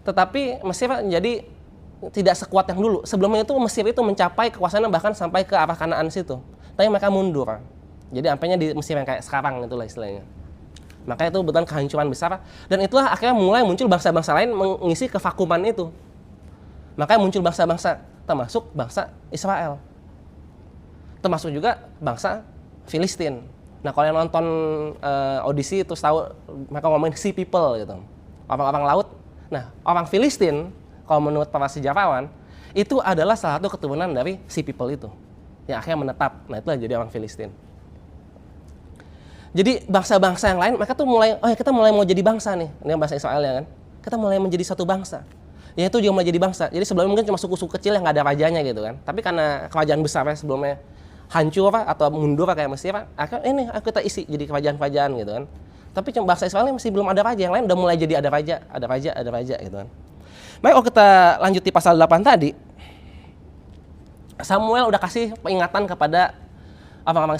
Tetapi Mesir jadi tidak sekuat yang dulu. Sebelumnya itu Mesir itu mencapai kekuasaannya bahkan sampai ke arah Kanaan situ. Tapi mereka mundur. Jadi sampainya di Mesir yang kayak sekarang itulah istilahnya. Makanya itu betul kehancuran besar, dan itulah akhirnya mulai muncul bangsa-bangsa lain mengisi kevakuman itu. Makanya muncul bangsa-bangsa, termasuk bangsa Israel, termasuk juga bangsa Filistin. Nah kalau yang nonton Odyssey itu tahu mereka ngomongin sea people gitu, orang-orang laut. Nah orang Filistin kalau menurut para sejarawan itu adalah salah satu keturunan dari sea people itu yang akhirnya menetap. Nah itulah jadi orang Filistin. Jadi bangsa-bangsa yang lain mereka tuh mulai, oh ya kita mulai mau jadi bangsa nih, ini bahasa Israel ya kan, kita mulai menjadi satu bangsa. Ya itu juga mulai jadi bangsa. Jadi sebelumnya mungkin cuma suku-suku kecil yang nggak ada rajanya gitu kan, tapi karena kerajaan besarnya sebelumnya hancur atau mundur kayak Mesir, akhirnya ini kita isi jadi kerajaan-kerajaan gitu kan. Tapi cuma bangsa Israel masih belum ada raja, yang lain udah mulai jadi ada raja gitu kan. Baik, kalau kita lanjut di pasal 8 tadi, Samuel udah kasih peringatan kepada orang-orang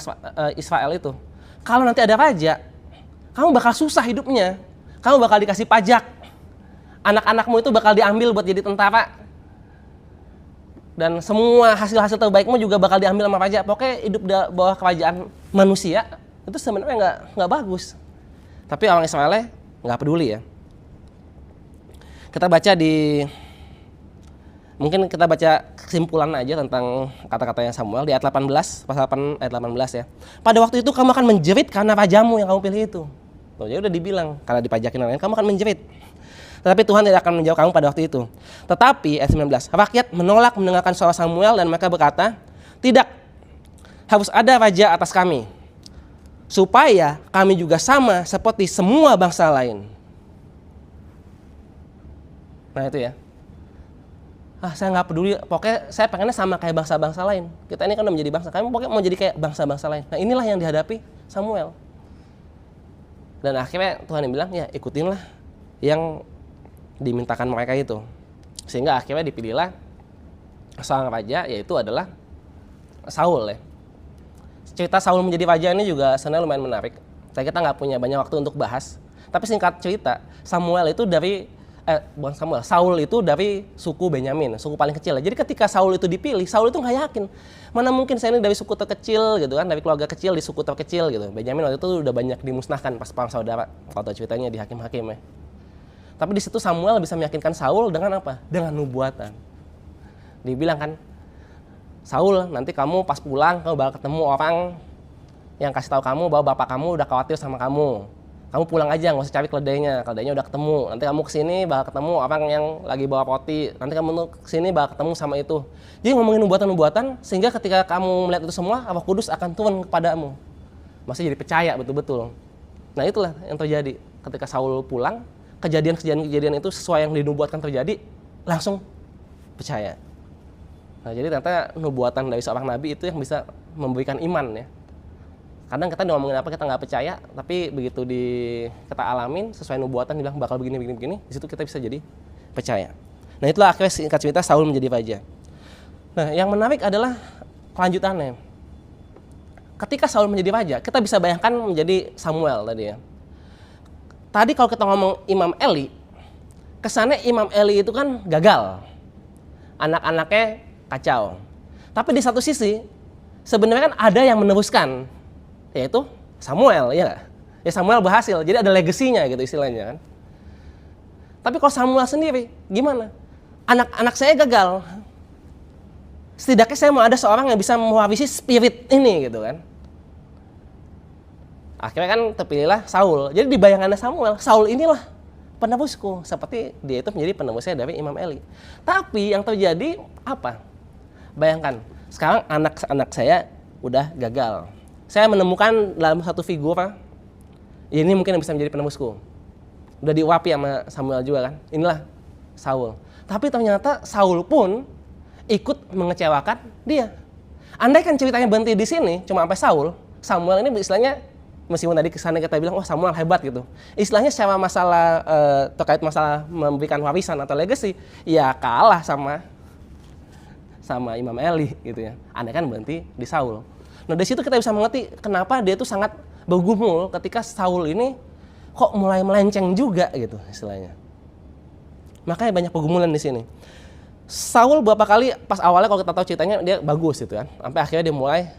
Israel itu. Kalau nanti ada raja, kamu bakal susah hidupnya. Kamu bakal dikasih pajak. Anak-anakmu itu bakal diambil buat jadi tentara. Dan semua hasil-hasil terbaikmu juga bakal diambil sama raja. Pokoknya hidup di bawah kerajaan manusia, itu sebenarnya nggak bagus. Tapi orang Israel nggak peduli ya. Kita baca mungkin kita baca kesimpulan aja tentang kata-katanya Samuel di ayat 18, pasal 8 ayat 18 ya. Pada waktu itu kamu akan menjerit karena rajamu yang kamu pilih itu. Tuh, jadi udah dibilang karena dipajakin orang lain kamu akan menjerit. Tetapi Tuhan tidak akan menjawab kamu pada waktu itu. Tetapi ayat 19, rakyat menolak mendengarkan suara Samuel dan mereka berkata, tidak, harus ada raja atas kami, supaya kami juga sama seperti semua bangsa lain. Nah itu ya. Saya nggak peduli, pokoknya saya pengennya sama kayak bangsa-bangsa lain. Kita ini kan udah menjadi bangsa, kami pokoknya mau jadi kayak bangsa-bangsa lain. Nah inilah yang dihadapi Samuel. Dan akhirnya Tuhan yang bilang, ya ikutinlah yang dimintakan mereka itu. Sehingga akhirnya dipilihlah seorang raja, yaitu adalah Saul ya. Cerita Saul menjadi raja ini juga sebenarnya lumayan menarik. Kita nggak punya banyak waktu untuk bahas. Tapi singkat cerita, Saul itu dari suku Benyamin, suku paling kecil. Jadi ketika Saul itu dipilih, Saul itu nggak yakin. Mana mungkin saya ini dari suku terkecil gitu kan, dari keluarga kecil di suku terkecil gitu. Benyamin waktu itu udah banyak dimusnahkan pas perang saudara. Kalau tahu ceritanya di Hakim-Hakim ya. Tapi di situ Samuel bisa meyakinkan Saul dengan apa? Dengan nubuatan. Dibilang kan, Saul, nanti kamu pas pulang kamu bakal ketemu orang yang kasih tahu kamu bahwa bapak kamu udah khawatir sama kamu. Kamu pulang aja, nggak usah cari keledainya udah ketemu. Nanti kamu kesini bakal ketemu orang yang lagi bawa roti. Nanti kamu kesini bakal ketemu sama itu. Jadi ngomongin nubuatan-nubuatan sehingga ketika kamu melihat itu semua, Roh Kudus akan turun kepadamu. Masih jadi percaya betul-betul. Nah itulah yang terjadi ketika Saul pulang, kejadian-kejadian itu sesuai yang dinubuatkan terjadi, langsung percaya. Nah jadi ternyata nubuatan dari seorang nabi itu yang bisa memberikan iman ya. Kadang kita ngomongin apa kita nggak percaya, tapi begitu kita alamin sesuai nubuatan dibilang bakal begini, di situ kita bisa jadi percaya. Nah itulah akhirnya singkat cerita Saul menjadi raja. Nah yang menarik adalah kelanjutannya. Ketika Saul menjadi raja, kita bisa bayangkan menjadi Samuel tadi ya. Tadi kalau kita ngomong Imam Eli, kesannya Imam Eli itu kan gagal. Anak-anaknya kacau. Tapi di satu sisi, sebenarnya kan ada yang meneruskan, yaitu Samuel, ya nggak? Ya Samuel berhasil, jadi ada legasinya gitu istilahnya kan. Tapi kalau Samuel sendiri, gimana? Anak-anak saya gagal. Setidaknya saya mau ada seorang yang bisa mewarisi spirit ini gitu kan. Akhirnya kan terpilihlah Saul. Jadi di bayangannya Saul inilah penerusku. Seperti dia itu menjadi penerusnya dari Imam Eli. Tapi yang terjadi apa? Bayangkan, sekarang anak-anak saya udah gagal. Saya menemukan dalam satu figur, ini mungkin yang bisa menjadi penerusku. Udah diuapi sama Samuel juga kan. Inilah Saul. Tapi ternyata Saul pun ikut mengecewakan dia. Andai kan ceritanya berhenti di sini, cuma sampai Samuel ini istilahnya, meskipun tadi kesannya kita bilang, wah Samuel hebat gitu. Istilahnya secara masalah, terkait masalah memberikan warisan atau legacy, ya kalah sama Imam Eli gitu ya. Andai kan berhenti di Saul. Nah dari situ kita bisa mengerti kenapa dia tuh sangat bergumul ketika Saul ini kok mulai melenceng juga gitu istilahnya. Makanya banyak pergumulan di sini. Saul beberapa kali pas awalnya kalau kita tahu ceritanya dia bagus gitu kan. Sampai akhirnya dia mulai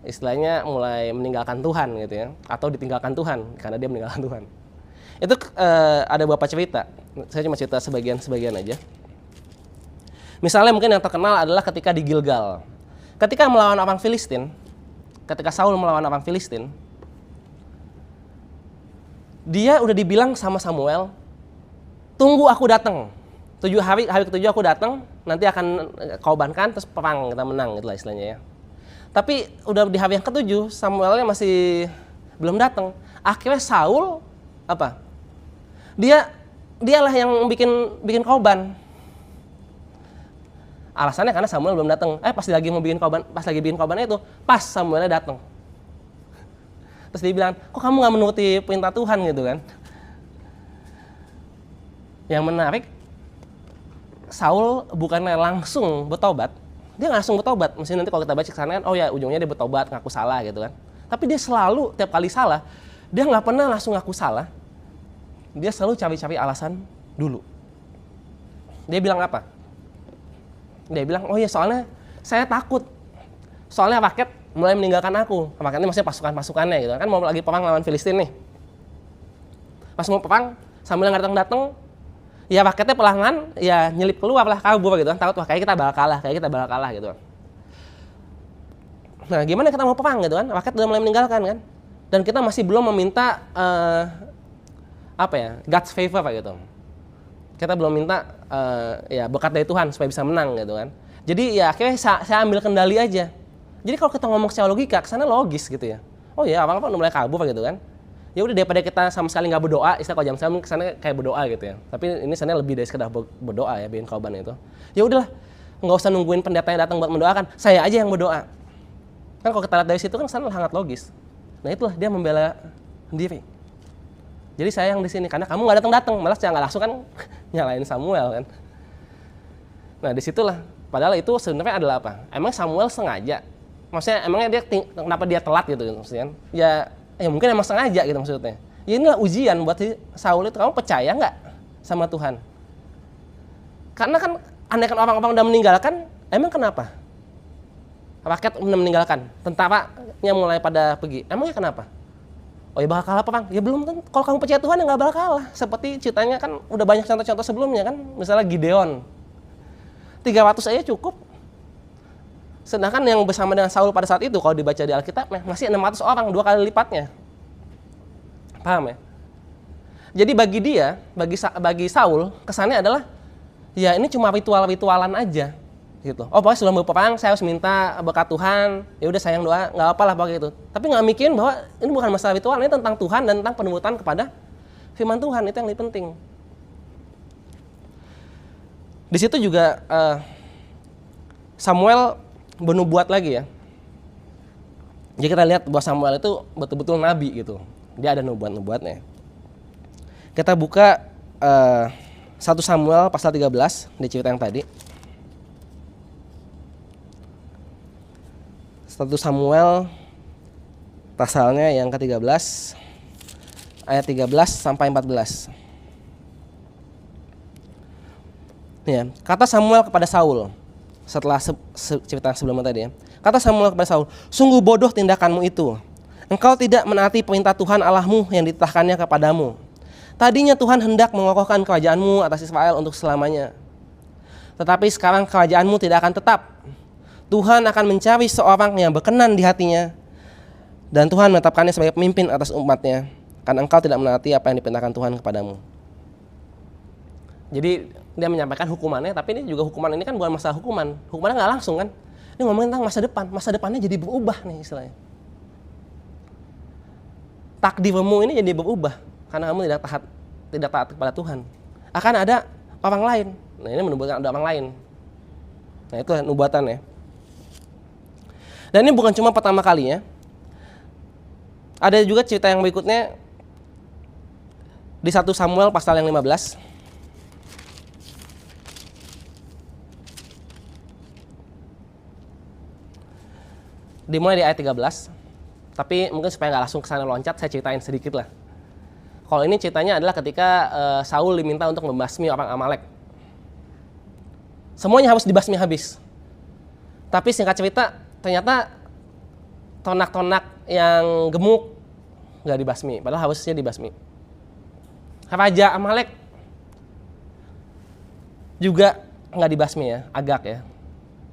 istilahnya mulai meninggalkan Tuhan gitu ya, atau ditinggalkan Tuhan karena dia meninggalkan Tuhan. Itu ada beberapa cerita. Saya cuma cerita sebagian aja. Misalnya mungkin yang terkenal adalah ketika di Gilgal. Ketika melawan orang Filistin, ketika Saul melawan orang Filistin, dia udah dibilang sama Samuel, tunggu aku datang. Hari ke-7 aku datang, nanti akan korbankan terus perang kita menang itulah istilahnya ya. Tapi udah di hari yang ke-7 Samuelnya masih belum datang. Akhirnya Saul apa? Dialah yang bikin korban. Alasannya karena Samuel belum datang. Pas lagi bikin korban itu, pas Samuelnya datang. Terus dia bilang, kok kamu nggak menuruti perintah Tuhan gitu kan? Yang menarik, Saul bukannya langsung bertobat. Dia nggak langsung bertobat. Mesti nanti kalau kita baca kesana kan, oh ya ujungnya dia bertobat, ngaku salah gitu kan. Tapi dia selalu, tiap kali salah, dia nggak pernah langsung ngaku salah. Dia selalu cari-cari alasan dulu. Dia bilang apa? Dia bilang, oh ya soalnya saya takut. Soalnya rakyat mulai meninggalkan aku. Rakyatnya maksudnya pasukan-pasukannya gitu kan. Mau lagi perang lawan Filistin nih. Pas mau perang, Samuel nggak datang-datang, ya rakyatnya pelangan, ya nyelip keluar lah, kabur gitu kan. Takut, wah kayak kita bakal kalah gitu kan. Nah gimana kita mau perang gitu kan. Rakyat udah mulai meninggalkan kan. Dan kita masih belum meminta God's favor gitu. Kita belum minta ya berkat dari Tuhan supaya bisa menang gitu kan. Jadi ya akhirnya saya ambil kendali aja. Jadi kalau kita ngomong secara logika, kesana logis gitu ya. Oh ya, apa-apa udah mulai kabur gitu kan. Ya udah daripada kita sama sekali nggak berdoa, istilah kalau jam saya kesana kayak berdoa gitu ya. Tapi ini sana lebih dari sekedar berdoa ya, bikin korban itu. Ya udahlah, nggak usah nungguin pendetanya datang buat mendoakan, saya aja yang berdoa. Kan kalau kita lihat dari situ kan sana sangat logis. Nah itulah dia membela sendiri. Jadi saya yang di sini karena kamu nggak datang, malah saya nggak langsung kan nyalain Samuel kan. Nah disitulah, padahal itu sebenarnya adalah apa? Emang Samuel sengaja? Maksudnya emangnya kenapa dia telat gitu maksudnya? Ya mungkin emang sengaja gitu maksudnya. Ya inilah ujian buat si Saul itu, kamu percaya nggak sama Tuhan? Karena kan andaikan orang-orang udah meninggalkan, emang kenapa? Rakyat udah meninggalkan, tentaranya mulai pada pergi, emangnya kenapa? Oh ya bakal kalah perang? Ya belum tentu. Kalau kamu percaya Tuhan ya nggak bakal kalah. Seperti ceritanya kan udah banyak contoh-contoh sebelumnya kan. Misalnya Gideon. 300 aja cukup. Sedangkan yang bersama dengan Saul pada saat itu kalau dibaca di Alkitab masih 600 orang, 2 kali lipatnya. Paham ya? Jadi bagi dia, bagi Saul, kesannya adalah ya ini cuma ritual-ritualan aja gitu. Oh pokoknya sebelum berperang saya harus minta berkat Tuhan, ya udah sayang doa, nggak apa-apa lah pakai itu. Tapi nggak mikirin bahwa ini bukan masalah ritual, ini tentang Tuhan dan tentang penubuatan kepada firman Tuhan, itu yang lebih penting. Di situ juga Samuel bernubuat lagi ya. Jadi kita lihat bahwa Samuel itu betul-betul nabi gitu. Dia ada nubuat-nubuatnya. Kita buka 1 Samuel pasal 13 di cerita yang tadi. 1 Samuel pasalnya yang ke-13 ayat 13 sampai 14. Ya, kata Samuel kepada Saul setelah cerita sebelumnya tadi ya. Kata Samuel kepada Saul, "Sungguh bodoh tindakanmu itu. Engkau tidak menaati perintah Tuhan Allahmu yang dititahkannya kepadamu. Tadinya Tuhan hendak mengokohkan kerajaanmu atas Israel untuk selamanya. Tetapi sekarang kerajaanmu tidak akan tetap. Tuhan akan mencari seorang yang berkenan di hatinya, dan Tuhan menetapkannya sebagai pemimpin atas umatnya, karena engkau tidak menaati apa yang diperintahkan Tuhan kepadamu." Jadi dia menyampaikan hukumannya, tapi ini juga hukuman ini kan bukan masalah hukuman. Hukumannya nggak langsung kan. Ini ngomongin tentang masa depan. Masa depannya jadi berubah nih istilahnya. Takdirmu ini jadi berubah karena kamu tidak taat kepada Tuhan. Akan ada orang lain. Nah ini menubuatkan ada orang lain. Nah itu nubuatan ya. Dan ini bukan cuma pertama kalinya. Ada juga cerita yang berikutnya di 1 Samuel pasal yang 15. Dimulai di ayat 13. Tapi mungkin supaya nggak langsung kesana loncat, saya ceritain sedikit lah. Kalau ini ceritanya adalah ketika Saul diminta untuk membasmi orang Amalek. Semuanya harus dibasmi habis. Tapi singkat cerita, ternyata tonak-tonak yang gemuk nggak dibasmi, padahal harusnya dibasmi. Raja Amalek juga nggak dibasmi ya, Agag ya,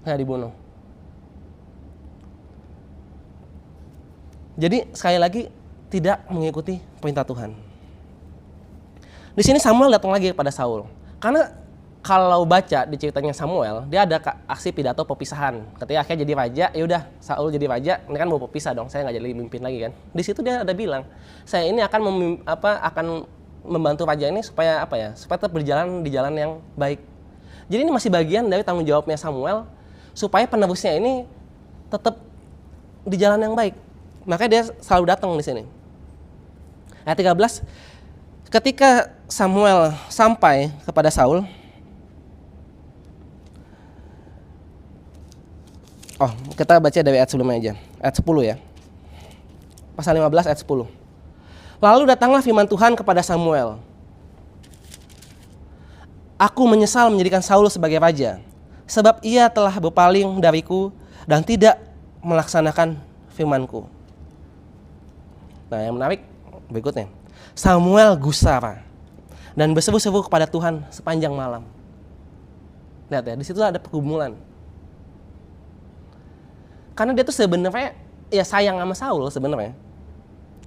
nggak dibunuh. Jadi sekali lagi tidak mengikuti perintah Tuhan. Di sini Samuel datang lagi kepada Saul. Karena kalau baca di ceritanya Samuel, dia ada aksi pidato perpisahan. Ketika akhirnya jadi raja, ya udah Saul jadi raja, ini kan mau berpisah dong, saya nggak jadi mimpin lagi kan. Di situ dia ada bilang, saya ini akan membantu raja ini supaya supaya tetap berjalan di jalan yang baik. Jadi ini masih bagian dari tanggung jawabnya Samuel supaya penerusnya ini tetap di jalan yang baik. Makanya dia selalu datang di sini. Ayat 13, ketika Samuel sampai kepada Saul, kita baca dari ayat sebelumnya aja, ayat 10 ya. Pasal 15 ayat 10. Lalu datanglah firman Tuhan kepada Samuel. Aku menyesal menjadikan Saul sebagai raja, sebab ia telah berpaling dariku dan tidak melaksanakan firman-Ku. Nah yang menarik berikutnya, Samuel gusar dan berseru-seru kepada Tuhan sepanjang malam. Lihat ya, di situ ada pergumulan. Karena dia tuh sebenarnya ya sayang sama Saul sebenarnya.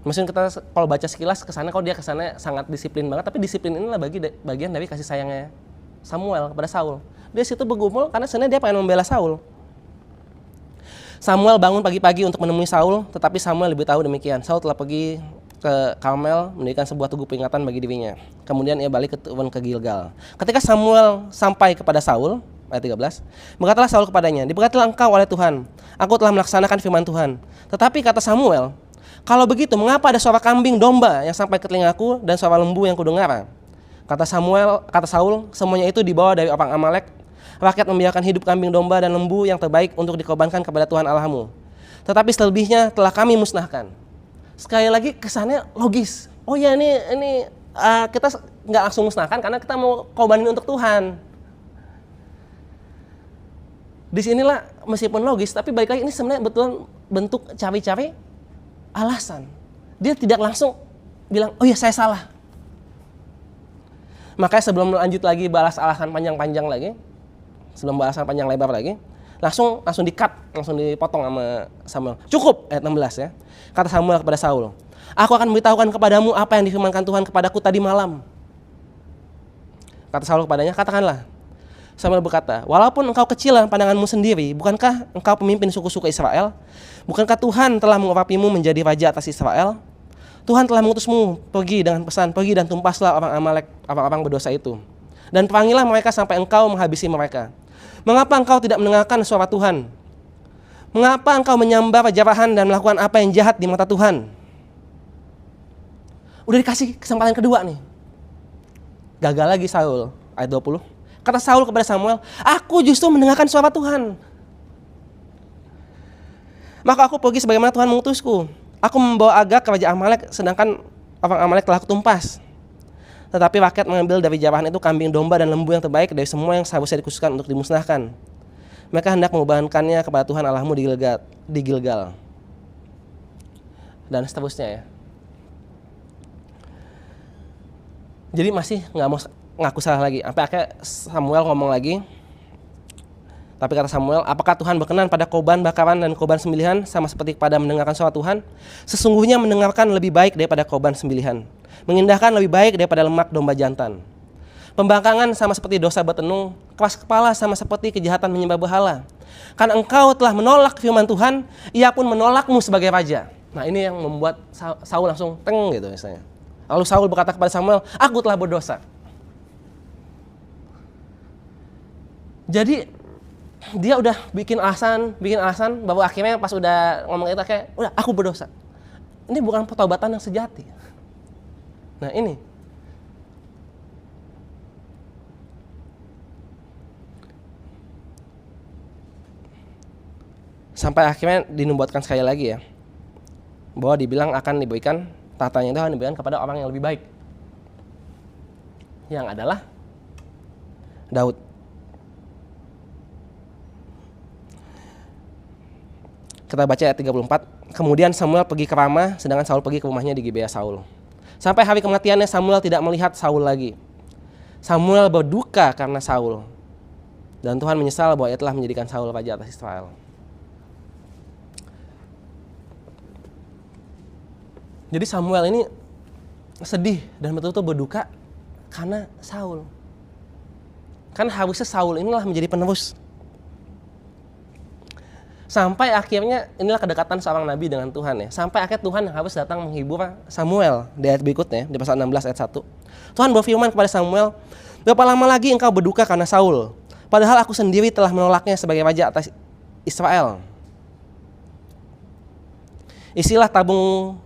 Maksudnya kita kalau baca sekilas kesana, kalau dia kesana sangat disiplin banget, tapi disiplin inilah bagian dari kasih sayangnya Samuel kepada Saul. Dia situ bergumul karena sebenarnya dia pengen membela Saul. Samuel bangun pagi-pagi untuk menemui Saul, tetapi Samuel lebih tahu demikian. Saul telah pergi ke Karmel mendirikan sebuah tugu peringatan bagi dirinya. Kemudian ia balik turun ke Gilgal. Ketika Samuel sampai kepada Saul, ayat 13, berkatalah Saul kepadanya, "Diberkatilah engkau oleh Tuhan. Aku telah melaksanakan firman Tuhan." Tetapi kata Samuel, "Kalau begitu, mengapa ada suara kambing domba yang sampai ke telingaku dan suara lembu yang kudengar?" Kata Saul, "Semuanya itu dibawa dari orang Amalek. Rakyat membiarkan hidup kambing domba dan lembu yang terbaik untuk dikorbankan kepada Tuhan Allahmu. Tetapi selebihnya telah kami musnahkan." Sekali lagi kesannya logis. Oh ya ini kita nggak langsung musnahkan karena kita mau korbanin untuk Tuhan. Disinilah meskipun logis, tapi balik lagi ini sebenarnya betul bentuk cari-cari alasan. Dia tidak langsung bilang, oh ya saya salah. Makanya sebelum lanjut lagi balas alasan panjang-panjang lagi, sebelum balasan panjang lebar lagi, Langsung di-cut, langsung dipotong sama Samuel. Cukup, ayat 16 ya. Kata Samuel kepada Saul, aku akan memberitahukan kepadamu apa yang difirmankan Tuhan kepadaku tadi malam. Kata Saul kepadanya, katakanlah. Samuel berkata, walaupun engkau kecil dalam pandanganmu sendiri, bukankah engkau pemimpin suku-suku Israel? Bukankah Tuhan telah mengurapimu menjadi raja atas Israel? Tuhan telah mengutusmu pergi dengan pesan, pergi dan tumpaslah orang Amalek, orang-orang berdosa itu. Dan perangilah mereka sampai engkau menghabisi mereka. Mengapa engkau tidak mendengarkan suara Tuhan? Mengapa engkau menyambar jarahan dan melakukan apa yang jahat di mata Tuhan? Udah dikasih kesempatan kedua nih. Gagal lagi Saul, ayat 20. Kata Saul kepada Samuel, aku justru mendengarkan suara Tuhan. Maka aku pergi sebagaimana Tuhan mengutusku. Aku membawa Agag ke raja Amalek, sedangkan orang Amalek telah kutumpas. Tetapi rakyat mengambil dari jarahan itu kambing domba dan lembu yang terbaik dari semua yang seharusnya dikhususkan untuk dimusnahkan. Mereka hendak mengorbankannya kepada Tuhan Allahmu di Gilgal. Dan seterusnya ya. Jadi masih nggak mau ngaku salah lagi. Sampai akhirnya Samuel ngomong lagi. Tapi kata Samuel, apakah Tuhan berkenan pada korban bakaran dan korban sembelihan sama seperti pada mendengarkan suara Tuhan? Sesungguhnya mendengarkan lebih baik daripada korban sembelihan. Mengindahkan lebih baik daripada lemak domba jantan. Pembangkangan sama seperti dosa bertenung, keras kepala sama seperti kejahatan menyembah berhala. Karena engkau telah menolak firman Tuhan, ia pun menolakmu sebagai raja. Nah ini yang membuat Saul langsung teng gitu misalnya. Lalu Saul berkata kepada Samuel, aku telah berdosa. Jadi dia udah bikin alasan bahwa akhirnya pas udah ngomong itu kayak, udah aku berdosa. Ini bukan pertobatan yang sejati. Nah ini. Sampai akhirnya dinubuatkan sekali lagi ya. Bahwa dibilang akan diberikan tahtanya itu akan diberikan kepada orang yang lebih baik. Yang adalah Daud. Kita baca ayat 34. Kemudian Samuel pergi ke Rama, sedangkan Saul pergi ke rumahnya di Gibea Saul. Sampai hari kematiannya Samuel tidak melihat Saul lagi. Samuel berduka karena Saul. Dan Tuhan menyesal bahwa ia telah menjadikan Saul raja atas Israel. Jadi Samuel ini sedih dan betul-betul berduka karena Saul. Kan harusnya Saul inilah menjadi penerus. Sampai akhirnya inilah kedekatan seorang nabi dengan Tuhan ya. Sampai akhirnya Tuhan harus datang menghibur Samuel di ayat berikutnya di pasal 16 ayat 1. Tuhan berfirman kepada Samuel, berapa lama lagi engkau berduka karena Saul? Padahal aku sendiri telah menolaknya sebagai raja atas Israel. Isilah tabung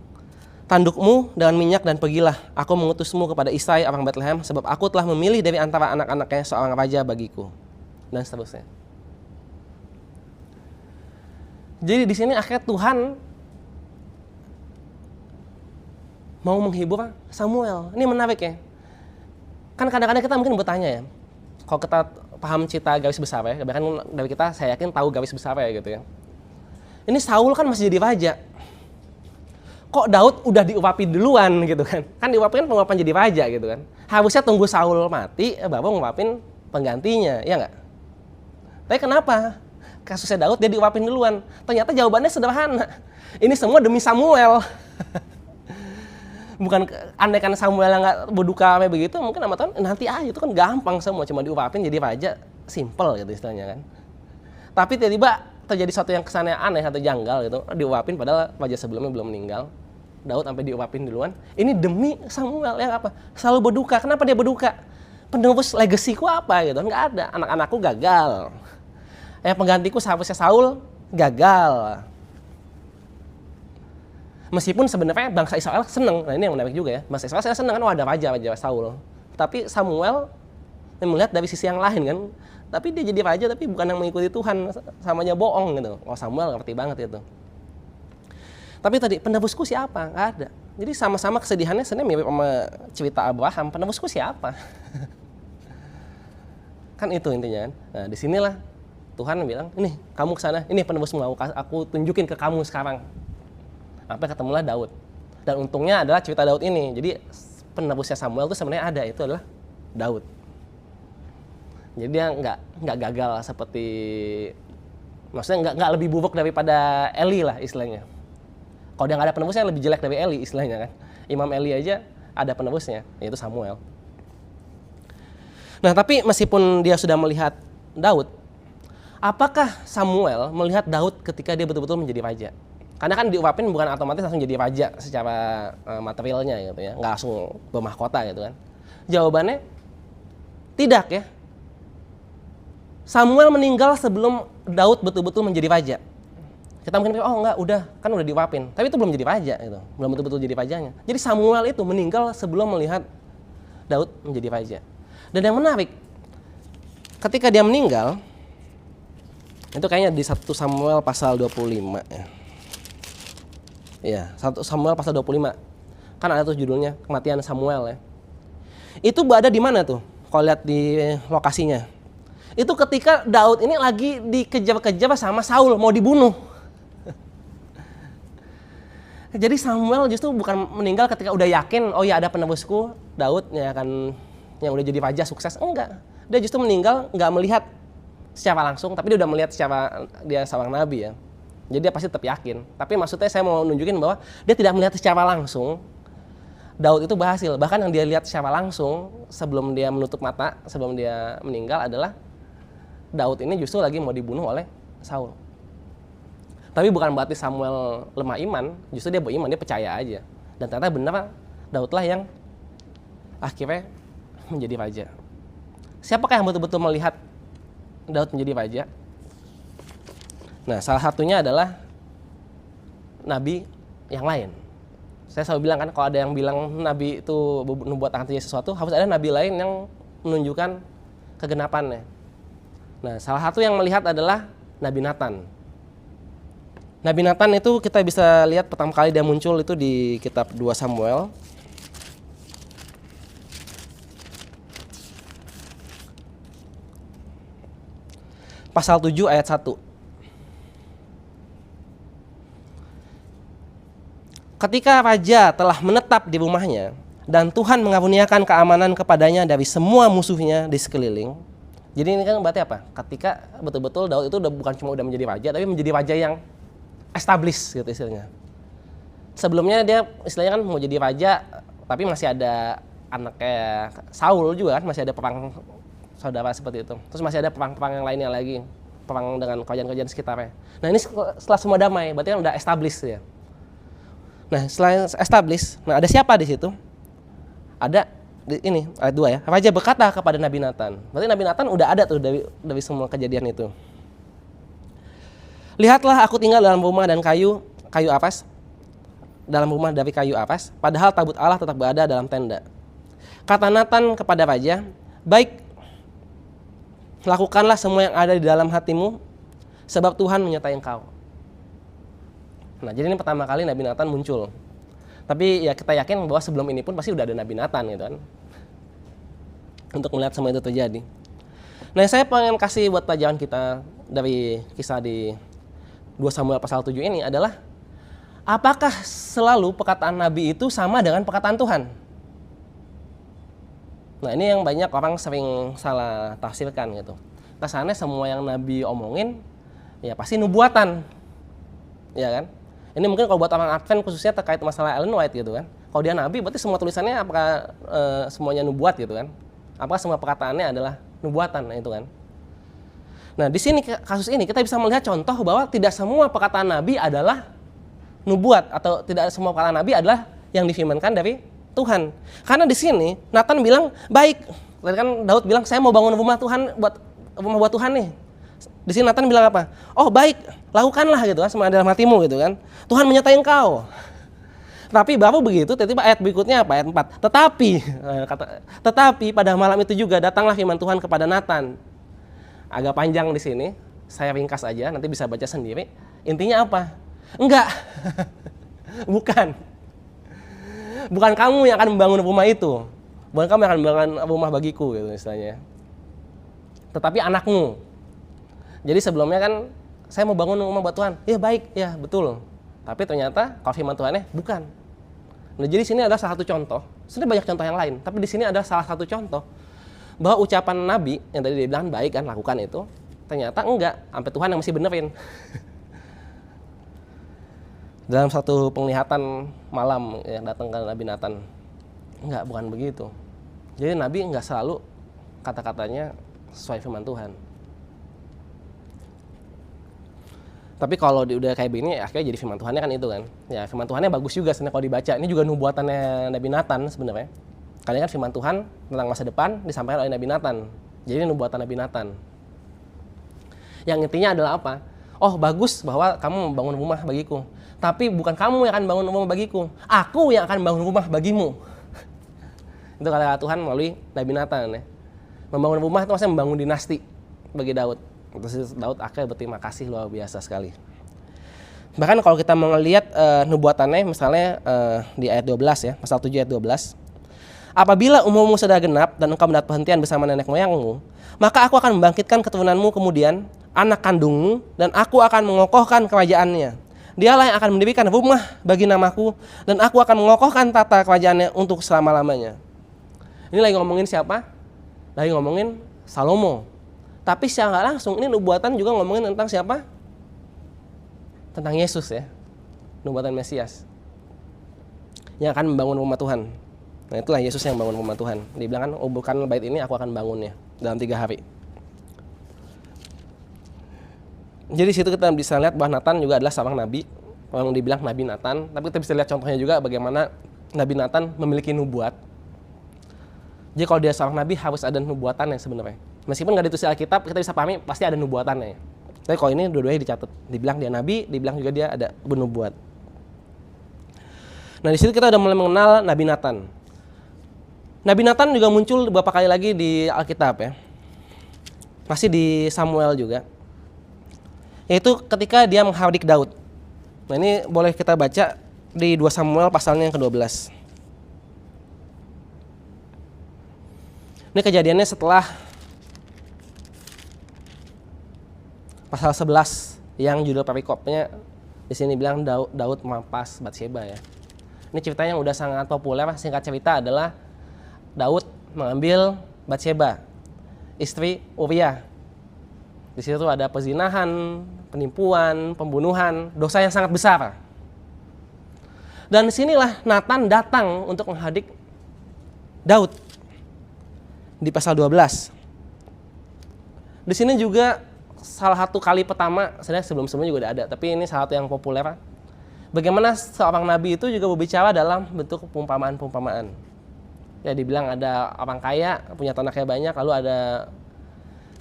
tandukmu dengan minyak dan pergilah. Aku mengutusmu kepada Isai orang Bethlehem sebab aku telah memilih dari antara anak-anaknya seorang raja bagiku. Dan seterusnya. Jadi di sini akhirnya Tuhan mau menghibur Samuel. Ini menarik ya. Kan kadang-kadang kita mungkin bertanya ya. Kalau kita paham cerita garis besar ya, bahkan dari kita saya yakin tahu garis besar ya gitu ya. Ini Saul kan masih jadi raja. Kok Daud udah diurapi duluan gitu kan? Kan diurapin pengurapan jadi raja gitu kan. Harusnya tunggu Saul mati baru ngurapin penggantinya, ya nggak? Tapi kenapa? Kasusnya Daud dia diurapin duluan. Ternyata jawabannya sederhana. Ini semua demi Samuel. Bukan andai kan Samuel yang nggak berduka kayak begitu, mungkin sama Tuhan nanti aja itu kan gampang semua, cuma diurapin jadi raja, simple gitu istilahnya kan. Tapi tiba-tiba terjadi sesuatu yang kesannya aneh atau janggal gitu, diurapin padahal raja sebelumnya belum meninggal. Daud sampai diurapin duluan. Ini demi Samuel yang apa? Selalu berduka. Kenapa dia berduka? Penerus legasiku apa gitu? Nggak ada. Anak-anakku gagal. Penggantiku seharusnya Saul gagal. Meskipun sebenarnya bangsa Israel senang. Nah ini yang menarik juga ya. Bangsa Israel senang kan ada raja Saul. Tapi Samuel melihat dari sisi yang lain kan. Tapi dia jadi raja tapi bukan yang mengikuti Tuhan, samanya bohong gitu. Oh Samuel ngerti banget itu. Tapi tadi penerusku siapa? Nggak ada. Jadi sama-sama kesedihannya sebenarnya mirip sama cerita Abraham. Penerusku siapa? Kan itu intinya kan. Nah disinilah Tuhan bilang, ini kamu kesana, ini penerusmu aku tunjukin ke kamu sekarang. Sampai ketemulah Daud. Dan untungnya adalah cerita Daud ini. Jadi penerusnya Samuel itu sebenarnya ada, itu adalah Daud. Jadi dia nggak gagal seperti Maksudnya nggak lebih buruk daripada Eli lah istilahnya. Kalau dia nggak ada penebusnya lebih jelek dari Eli istilahnya kan. Imam Eli aja ada penebusnya, yaitu Samuel. Nah, tapi meskipun dia sudah melihat Daud, apakah Samuel melihat Daud ketika dia betul-betul menjadi raja? Karena kan diuapin bukan otomatis langsung jadi raja secara materialnya gitu ya, nggak langsung bermahkota gitu kan. Jawabannya tidak ya. Samuel meninggal sebelum Daud betul-betul menjadi raja. Kita mungkin pikir, oh enggak, udah diuapin. Tapi itu belum jadi raja gitu, belum betul-betul jadi rajanya. Jadi Samuel itu meninggal sebelum melihat Daud menjadi raja. Dan yang menarik, ketika dia meninggal, itu kayaknya di 1 Samuel pasal 25 ya. Iya, 1 Samuel pasal 25. Kan ada tuh judulnya kematian Samuel ya. Itu berada di mana tuh? Kalau lihat di lokasinya. Itu ketika Daud ini lagi dikejar-kejar sama Saul, mau dibunuh. Jadi Samuel justru bukan meninggal ketika udah yakin, oh ya ada penebusku, Daud ya akan yang udah jadi raja sukses. Enggak. Dia justru meninggal nggak melihat secara langsung, tapi dia udah melihat secara dia seorang nabi ya. Jadi dia pasti tetap yakin. Tapi maksudnya saya mau nunjukin bahwa dia tidak melihat secara langsung Daud itu berhasil. Bahkan yang dia lihat secara langsung sebelum dia menutup mata, sebelum dia meninggal adalah Daud ini justru lagi mau dibunuh oleh Saul. Tapi bukan berarti Samuel lemah iman, justru dia beriman, dia percaya aja. Dan ternyata benar Daudlah yang akhirnya menjadi raja. Siapakah yang betul-betul melihat Daud menjadi raja? Nah, salah satunya adalah nabi yang lain. Saya selalu bilang kan, kalau ada yang bilang nabi itu nubuat akan terjadi sesuatu, harus ada nabi lain yang menunjukkan kegenapannya. Nah, salah satu yang melihat adalah Nabi Nathan. Nabi Nathan itu kita bisa lihat pertama kali dia muncul itu di kitab 2 Samuel. Pasal 7 ayat 1. Ketika raja telah menetap di rumahnya dan Tuhan mengaruniakan keamanan kepadanya dari semua musuhnya di sekeliling. Jadi ini kan berarti apa? Ketika betul-betul Daud itu bukan cuma udah menjadi raja, tapi menjadi raja yang established gitu istilahnya. Sebelumnya dia istilahnya kan mau jadi raja, tapi masih ada anaknya Saul juga kan, masih ada perang saudara seperti itu. Terus masih ada perang-perang yang lainnya lagi, perang dengan kerajaan-kerajaan sekitarnya. Nah ini setelah semua damai, berarti kan udah established ya. Nah setelah established, nah ada siapa di situ? Ada ini ayat 2 ya. Raja berkata kepada Nabi Nathan. Berarti Nabi Nathan udah ada tuh dari semua kejadian itu. Lihatlah aku tinggal dalam rumah dan kayu apas. Dalam rumah dari kayu apas, padahal tabut Allah tetap berada dalam tenda. Kata Nathan kepada raja, baik, lakukanlah semua yang ada di dalam hatimu, sebab Tuhan menyertai engkau. Nah, jadi ini pertama kali Nabi Nathan muncul. Tapi ya kita yakin bahwa sebelum ini pun pasti udah ada Nabi Nathan gitu kan. Untuk melihat semua itu terjadi. Nah, saya pengen kasih buat pelajaran kita dari kisah di 2 Samuel pasal 7 ini adalah apakah selalu perkataan Nabi itu sama dengan perkataan Tuhan? Nah, ini yang banyak orang sering salah tafsirkan gitu. Kesannya semua yang Nabi omongin ya pasti nubuatan. Ya kan? Ini mungkin kalau buat orang Advent khususnya terkait masalah Ellen White gitu kan. Kalau dia Nabi berarti semua tulisannya apakah semuanya nubuat gitu kan? Apakah semua perkataannya adalah nubuatan itu kan? Nah, di sini kasus ini kita bisa melihat contoh bahwa tidak semua perkataan Nabi adalah nubuat atau tidak semua perkataan Nabi adalah yang difirmankan dari Tuhan. Karena di sini Nathan bilang, "Baik." Tadi kan Daud bilang, "Saya mau bangun rumah buat Tuhan nih." Di sini Nathan bilang apa? "Oh, baik, lakukanlah gitu kan, semua dalam hatimu gitu kan. Tuhan menyertai engkau." Tapi baru begitu, tiba-tiba ayat berikutnya apa? Ayat 4. Tetapi pada malam itu juga datanglah firman Tuhan kepada Nathan. Agak panjang di sini, saya ringkas aja, nanti bisa baca sendiri. Intinya apa? Enggak. Bukan kamu yang akan membangun rumah itu. Bukan kamu yang akan membangun rumah bagiku gitu istilahnya. Tetapi anakmu. Jadi sebelumnya kan saya mau bangun rumah buat Tuhan. Ya baik, ya betul. Tapi ternyata kalau firman Tuhannya bukan. Nah, jadi sini ada salah satu contoh. Sebenarnya banyak contoh yang lain, tapi di sini ada salah satu contoh bahwa ucapan Nabi yang tadi dia bilang baik kan lakukan itu, Ternyata enggak, sampai Tuhan yang mesti benerin. Dalam satu penglihatan malam yang datang ke Nabi Nathan. Enggak, bukan begitu. Jadi Nabi enggak selalu kata-katanya sesuai firman Tuhan. Tapi kalau udah kayak begini, akhirnya jadi firman Tuhannya kan itu kan. Ya firman Tuhannya bagus juga sebenarnya kalau dibaca. Ini juga nubuatannya Nabi Nathan sebenarnya. Karena kan firman Tuhan tentang masa depan disampaikan oleh Nabi Nathan. Jadi nubuatan Nabi Nathan. Yang intinya adalah apa? Oh bagus bahwa kamu membangun rumah bagiku. Tapi bukan kamu yang akan bangun rumah bagiku. Aku yang akan bangun rumah bagimu. Itu kata Tuhan melalui Nabi Nathan ya. Membangun rumah itu maksudnya membangun dinasti bagi Daud. Terus Daud akhirnya berterima kasih luar biasa sekali. Bahkan kalau kita melihat nubuatannya misalnya di ayat 12 ya, pasal 7 ayat 12. Apabila umurmu sudah genap dan engkau mendapat perhentian bersama nenek moyangmu, maka aku akan membangkitkan keturunanmu kemudian, anak kandungmu, dan aku akan mengokohkan kerajaannya. Dialah yang akan mendirikan rumah bagi namaku, dan aku akan mengokohkan tata kerajaannya untuk selama-lamanya. Ini lagi ngomongin siapa? Lagi ngomongin Salomo. Tapi secara nggak langsung ini nubuatan juga ngomongin tentang siapa? Tentang Yesus ya, nubuatan Mesias yang akan membangun rumah Tuhan. Nah itulah Yesus yang bangun rumah Tuhan. Dia bilang kan, oh bukan bait ini aku akan bangunnya dalam 3 hari. Jadi situ kita bisa lihat bahwa Nathan juga adalah seorang nabi, orang dibilang Nabi Nathan. Tapi kita bisa lihat contohnya juga bagaimana Nabi Nathan memiliki nubuat. Jadi kalau dia seorang nabi harus ada nubuatannya sebenarnya. Meskipun nggak ditulis Alkitab, kita bisa pahami pasti ada nubuatannya. Tapi kalau ini dua-duanya dicatat. Dibilang dia nabi, dibilang juga dia ada bernubuat. Nah di situ kita udah mulai mengenal Nabi Nathan. Nabi Nathan juga muncul beberapa kali lagi di Alkitab ya. Masih di Samuel juga. Yaitu ketika dia menghardik Daud. Nah ini boleh kita baca di 2 Samuel pasalnya yang ke-12. Ini kejadiannya setelah pasal 11 yang judul perikopnya di sini bilang Daud mampas Batsheba ya. Ini ceritanya yang udah sangat populer. Singkat cerita adalah Daud mengambil Batsheba, istri Uria. Di situ ada pezinahan, penipuan, pembunuhan, dosa yang sangat besar. Dan disinilah Nathan datang untuk menghardik Daud di pasal 12. Di sini juga salah satu kali pertama, sebenarnya sebelum-sebelumnya juga ada, tapi ini salah satu yang populer. Bagaimana seorang nabi itu juga berbicara dalam bentuk perumpamaan-perumpamaan. Ya dibilang ada orang kaya, punya tanahnya banyak, lalu ada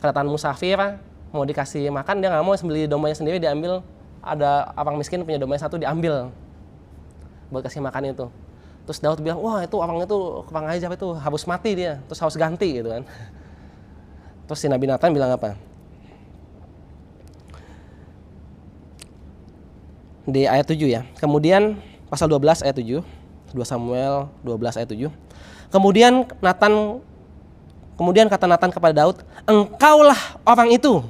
kedatangan musafir, mau dikasih makan, dia nggak mau sembelih dombanya sendiri, diambil. Ada orang miskin punya dombanya satu, diambil buat kasih makan itu. Terus Daud bilang, wah itu orang itu kurang ajar, itu harus mati dia, terus harus ganti gitu kan. Terus si Nabi Nathan bilang apa? Di ayat 7 ya. Kemudian pasal 12 ayat 7. 2 Samuel 12 ayat 7. Kemudian kata Nathan kepada Daud, engkaulah orang itu.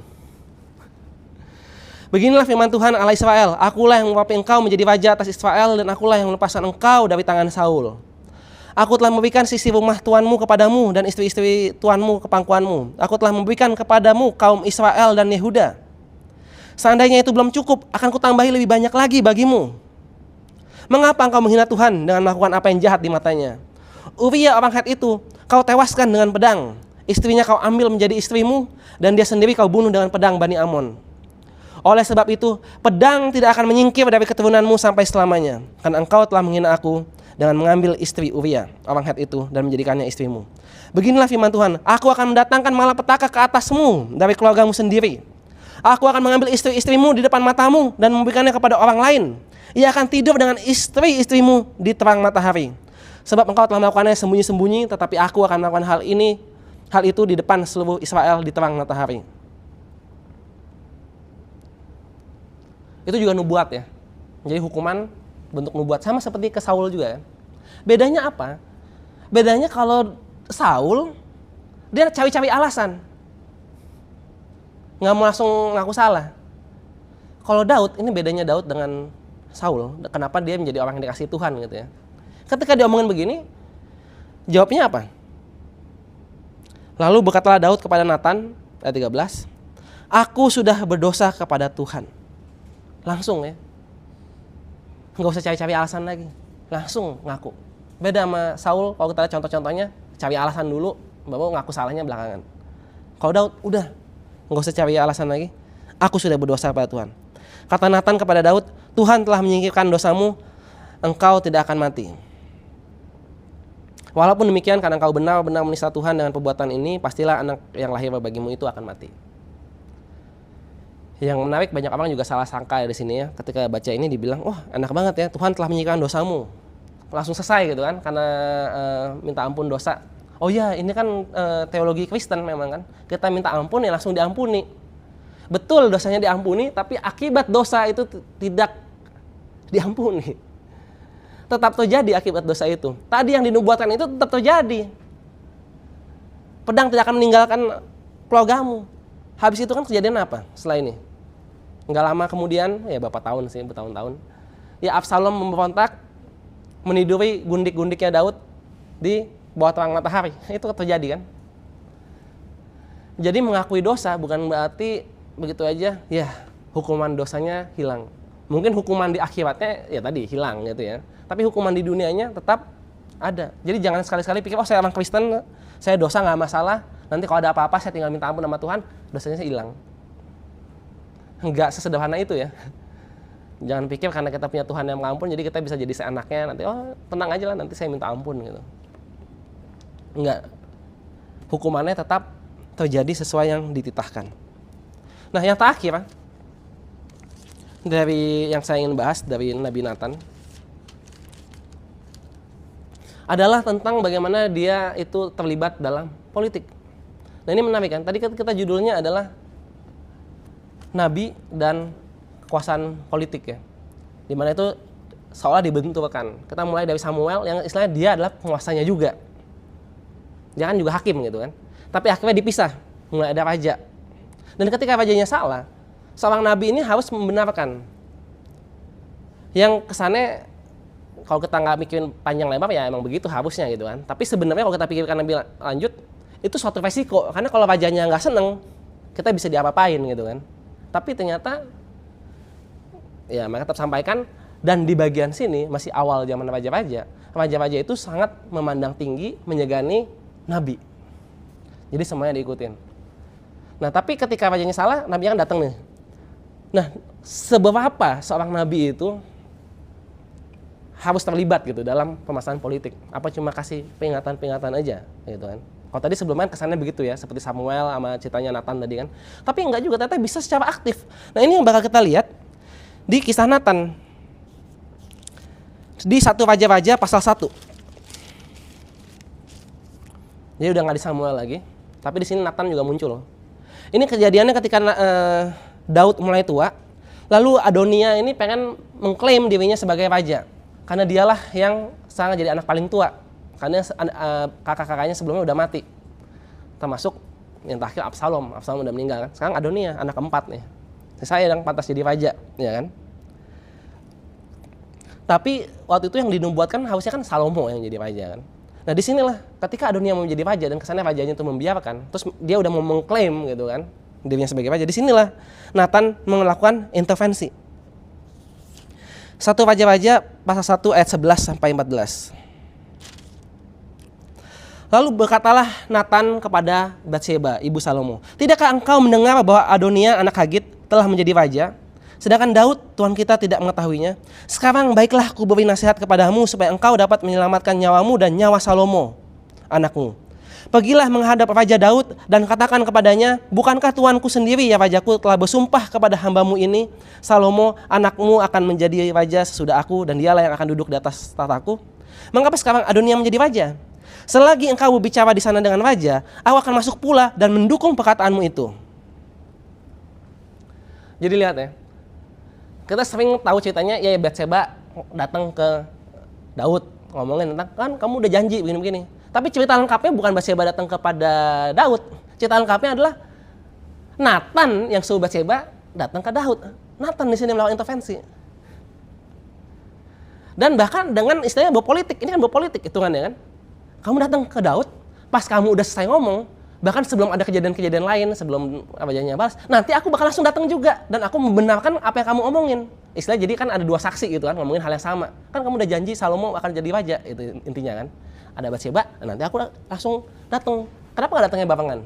Beginilah firman Tuhan Allah Israel, akulah yang mengurapi engkau menjadi raja atas Israel, dan akulah yang melepaskan engkau dari tangan Saul. Aku telah memberikan sisi rumah tuanmu kepadamu dan istri-istri tuanmu ke pangkuanmu. Aku telah memberikan kepadamu kaum Israel dan Yehuda. Seandainya itu belum cukup, akan kutambahi lebih banyak lagi bagimu. Mengapa engkau menghina Tuhan dengan melakukan apa yang jahat di matanya? Uria orang Het itu kau tewaskan dengan pedang, istrinya kau ambil menjadi istrimu, dan dia sendiri kau bunuh dengan pedang Bani Amon. Oleh sebab itu, pedang tidak akan menyingkir dari keturunanmu sampai selamanya, karena engkau telah menghina aku dengan mengambil istri Uria orang Het itu dan menjadikannya istrimu. Beginilah firman Tuhan, aku akan mendatangkan malapetaka ke atasmu dari keluargamu sendiri. Aku akan mengambil istri-istrimu di depan matamu dan memberikannya kepada orang lain. Ia akan tidur dengan istri-istrimu di terang matahari. Sebab engkau telah melakukannya sembunyi-sembunyi, tetapi aku akan melakukan hal itu di depan seluruh Israel di terang matahari. Itu juga nubuat ya. Jadi hukuman bentuk nubuat, sama seperti ke Saul juga. Bedanya apa? Bedanya kalau Saul, dia cari-cari alasan. Nggak mau langsung ngaku salah. Kalau Daud, ini bedanya Daud dengan Saul. Kenapa dia menjadi orang yang dikasihi Tuhan gitu ya. Ketika dia omongin begini, jawabnya apa? Lalu berkatalah Daud kepada Nathan, ayat 13, aku sudah berdosa kepada Tuhan. Langsung ya. Nggak usah cari-cari alasan lagi. Langsung ngaku. Beda sama Saul, kalau kita lihat contoh-contohnya, cari alasan dulu, baru ngaku salahnya belakangan. Kalau Daud, udah. Nggak usah cari alasan lagi. Aku sudah berdosa kepada Tuhan. Kata Nathan kepada Daud, Tuhan telah menyingkirkan dosamu, engkau tidak akan mati. Walaupun demikian, karena engkau benar-benar menista Tuhan dengan perbuatan ini, pastilah anak yang lahir bagimu itu akan mati. Yang menarik, banyak orang juga salah sangka di sini ya. Ketika baca ini dibilang, wah enak banget ya, Tuhan telah menyingkirkan dosamu. Langsung selesai gitu kan, karena minta ampun dosa. Oh iya, ini kan teologi Kristen memang kan. Kita minta ampun ya langsung diampuni. Betul dosanya diampuni, tapi akibat dosa itu tidak diampuni. Tetap terjadi akibat dosa itu. Tadi yang dinubuatkan itu tetap terjadi. Pedang tidak akan meninggalkan keluargamu. Habis itu kan kejadian apa setelah ini? Nggak lama kemudian, ya berapa tahun sih, bertahun-tahun. Ya Absalom memberontak, meniduri gundik-gundiknya Daud di bawah terang matahari. Itu terjadi kan? Jadi mengakui dosa bukan berarti begitu aja, ya hukuman dosanya hilang. Mungkin hukuman di akhiratnya ya tadi hilang gitu ya. Tapi hukuman di dunianya tetap ada. Jadi jangan sekali-sekali pikir, oh saya orang Kristen, saya dosa nggak masalah. Nanti kalau ada apa-apa saya tinggal minta ampun sama Tuhan, dosanya saya hilang. Nggak sesederhana itu ya. Jangan pikir karena kita punya Tuhan yang mengampun, jadi kita bisa jadi seenaknya. Nanti, oh tenang aja lah, nanti saya minta ampun gitu. Enggak. Hukumannya tetap terjadi sesuai yang dititahkan. Nah yang terakhir, dari yang saya ingin bahas dari Nabi Nathan, adalah tentang bagaimana dia itu terlibat dalam politik. Nah ini menarik kan, tadi kita judulnya adalah Nabi dan kekuasaan politik ya. Dimana itu seolah dibenturkan. Kita mulai dari Samuel yang istilahnya dia adalah penguasanya juga. Dia kan juga hakim gitu kan. Tapi akhirnya dipisah, mulai ada raja. Dan ketika rajanya salah, seorang nabi ini harus membenarkan. Yang kesannya kalau kita nggak mikirin panjang lebar ya emang begitu harusnya gitu kan. Tapi sebenarnya kalau kita pikirkan lebih lanjut, itu suatu resiko. Karena kalau rajanya nggak seneng, kita bisa diapa-apain gitu kan. Tapi ternyata ya mereka tetap sampaikan, dan di bagian sini masih awal zaman raja-raja. Raja-raja itu sangat memandang tinggi, menyegani nabi. Jadi semuanya diikutin. Nah tapi ketika rajanya salah, nabi kan datang nih. Nah seberapa seorang nabi itu harus terlibat gitu dalam permasalahan politik? Apa cuma kasih peringatan-peringatan aja gitu kan? Kalau tadi sebelumnya kesannya begitu ya, seperti Samuel sama ceritanya Nathan tadi kan. Tapi enggak juga, ternyata bisa secara aktif. Nah ini yang bakal kita lihat di kisah Nathan. Di 1 Raja-Raja pasal 1. Jadi udah nggak di Samuel lagi, tapi di sini Nathan juga muncul. Ini kejadiannya ketika Daud mulai tua, lalu Adonia ini pengen mengklaim dirinya sebagai raja. Karena dialah yang sangat jadi anak paling tua. Karena kakak-kakaknya sebelumnya udah mati. Termasuk yang terakhir Absalom. Absalom udah meninggal kan. Sekarang Adonia, anak keempat nih. Saya yang pantas jadi raja, ya kan? Tapi waktu itu yang dinubuatkan harusnya kan Salomo yang jadi raja kan. Nah disinilah ketika Adonia mau menjadi raja dan kesannya rajanya itu membiarkan, terus dia udah mau mengklaim gitu kan dirinya sebagai raja. Disinilah Nathan melakukan intervensi. 1 Raja-Raja pasal 1 ayat 11 sampai 14. Lalu berkatalah Nathan kepada Batseba, ibu Salomo, tidakkah engkau mendengar bahwa Adonia anak Hagit telah menjadi raja, sedangkan Daud Tuhan kita tidak mengetahuinya? Sekarang baiklah ku beri nasihat kepadamu supaya engkau dapat menyelamatkan nyawamu dan nyawa Salomo anakmu. Pergilah menghadap Raja Daud dan katakan kepadanya, bukankah tuanku sendiri ya rajaku telah bersumpah kepada hambamu ini, Salomo anakmu akan menjadi raja sesudah aku dan dialah yang akan duduk di atas tahtaku? Mengapa sekarang Adonia menjadi raja? Selagi engkau berbicara di sana dengan raja, aku akan masuk pula dan mendukung perkataanmu itu. Jadi lihat ya, kita sering tahu ceritanya ya Batseba datang ke Daud ngomongin tentang kan kamu udah janji begini-begini. Tapi cerita lengkapnya bukan Batseba datang kepada Daud. Cerita lengkapnya adalah Nathan yang suruh Batseba datang ke Daud. Nathan di sini melakukan intervensi. Dan bahkan dengan istilahnya berpolitik, ini kan berpolitik hitungannya kan. Kamu datang ke Daud, pas kamu udah selesai ngomong, Bahkan sebelum ada kejadian-kejadian lain, sebelum rajanya balas, nanti aku bakal langsung datang juga dan aku membenarkan apa yang kamu omongin. Istilah jadi kan ada dua saksi gitu kan, ngomongin hal yang sama. Kan kamu udah janji Salomo akan jadi raja, itu intinya kan. Ada Batsheba, dan nanti aku langsung datang. Kenapa nggak datangnya barengan?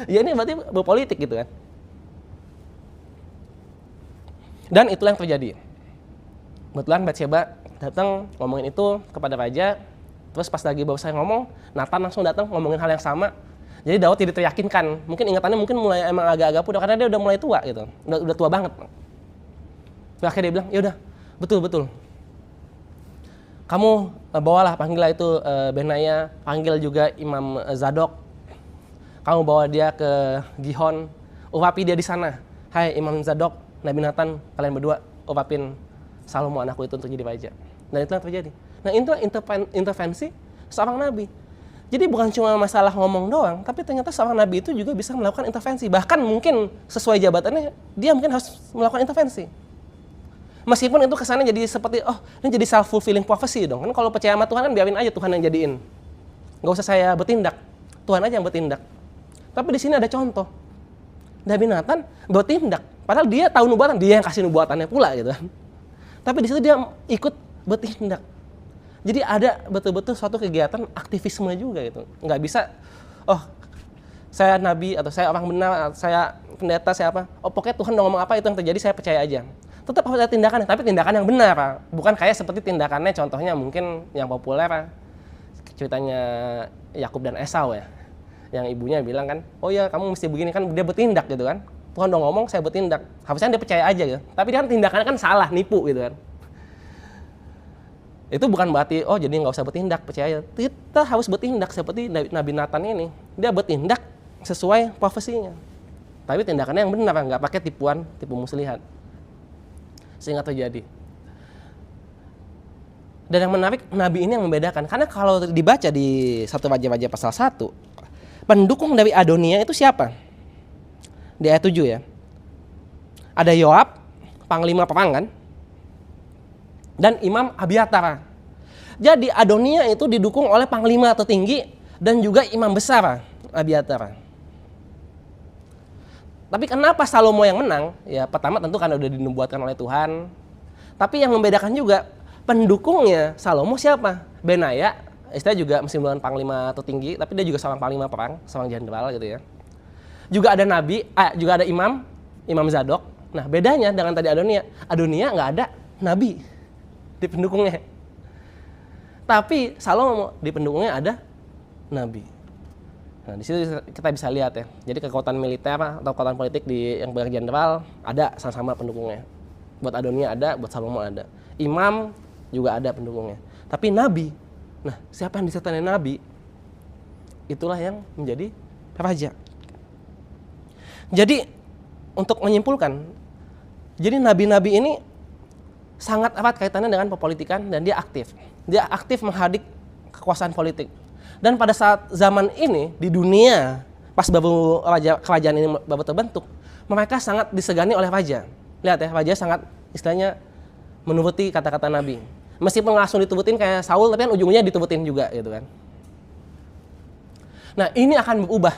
Ya ini berarti berpolitik gitu kan. Dan itulah yang terjadi. Kebetulan Batsheba datang ngomongin itu kepada raja. Terus pas lagi baru saya ngomong, Nathan langsung datang ngomongin hal yang sama. Jadi Daud tidak teryakinkan. Mungkin ingatannya mulai emang agak-agak pudar karena dia udah mulai tua gitu. Udah tua banget. Akhirnya dia bilang, ya udah, betul. Kamu bawalah, panggillah itu Benaya, panggil juga Imam Zadok. Kamu bawa dia ke Gihon, urapi dia di sana. Hai Imam Zadok, Nabi Nathan, kalian berdua urapin Salomo anakku itu untuk jadi raja. Dan itu yang terjadi. Nah, itu intervensi seorang nabi. Jadi bukan cuma masalah ngomong doang, tapi ternyata seorang nabi itu juga bisa melakukan intervensi. Bahkan mungkin sesuai jabatannya, dia mungkin harus melakukan intervensi. Meskipun itu kesannya jadi seperti, oh ini jadi self-fulfilling prophecy dong. Kan kalau percaya sama Tuhan kan biarin aja Tuhan yang jadiin. Nggak usah saya bertindak, Tuhan aja yang bertindak. Tapi di sini ada contoh. Nabi Nathan bertindak, padahal dia tahu nubuatan, dia yang kasih nubuatannya pula gitu kan. Tapi di situ dia ikut bertindak. Jadi ada betul-betul suatu kegiatan aktivisme juga gitu. Nggak bisa, oh saya nabi atau saya orang benar, saya pendeta, saya apa. Oh pokoknya Tuhan udah ngomong apa itu yang terjadi saya percaya aja. Tetap harus ada tindakan, tapi tindakan yang benar. Pak. Bukan kayak seperti tindakannya contohnya mungkin yang populer. Pak. Ceritanya Yakub dan Esau ya. Yang ibunya bilang kan, oh ya kamu mesti begini kan, dia bertindak gitu kan. Tuhan udah ngomong saya bertindak. Harusnya dia percaya aja gitu. Tapi dia kan tindakannya kan salah, nipu gitu kan. Itu bukan berarti, oh jadi nggak usah bertindak, percaya. Kita harus bertindak seperti Nabi Nathan ini. Dia bertindak sesuai profesinya. Tapi tindakannya yang benar, nggak pakai tipu muslihat. Sehingga terjadi. Dan yang menarik, Nabi ini yang membedakan. Karena kalau dibaca di 1 Raja-Raja pasal 1, pendukung dari Adonia itu siapa? Di ayat 7 ya. Ada Yoab, panglima perang kan? Dan Imam Abiatar. Jadi Adonia itu didukung oleh panglima tertinggi dan juga imam besar Abiatar. Tapi kenapa Salomo yang menang? Ya pertama tentu karena udah dinubuatkan oleh Tuhan. Tapi yang membedakan juga pendukungnya Salomo siapa? Benaya, istilah juga mesin bulan panglima tertinggi, tapi dia juga seorang panglima perang, seorang jenderal gitu ya. Juga ada nabi, juga ada Imam Zadok. Nah bedanya dengan tadi Adonia nggak ada nabi di pendukungnya. Tapi Salomo di pendukungnya ada nabi. Nah, di situ kita bisa lihat ya. Jadi kekuatan militer atau kekuatan politik di yang berjenderal ada sama-sama pendukungnya. Buat Adonia ada, buat Salomo ada. Imam juga ada pendukungnya. Tapi nabi. Nah, siapa yang disertai nabi? Itulah yang menjadi raja. Jadi untuk menyimpulkan, jadi nabi-nabi ini sangat erat kaitannya dengan perpolitikan dan dia aktif. Dia aktif menghadik kekuasaan politik. Dan pada saat zaman ini di dunia pas baru kerajaan ini baru terbentuk, mereka sangat disegani oleh raja. Lihat ya, raja sangat istilahnya menuruti kata-kata nabi. Meskipun langsung diturutin kayak Saul, tapi kan ujungnya diturutin juga gitu kan. Nah, ini akan berubah.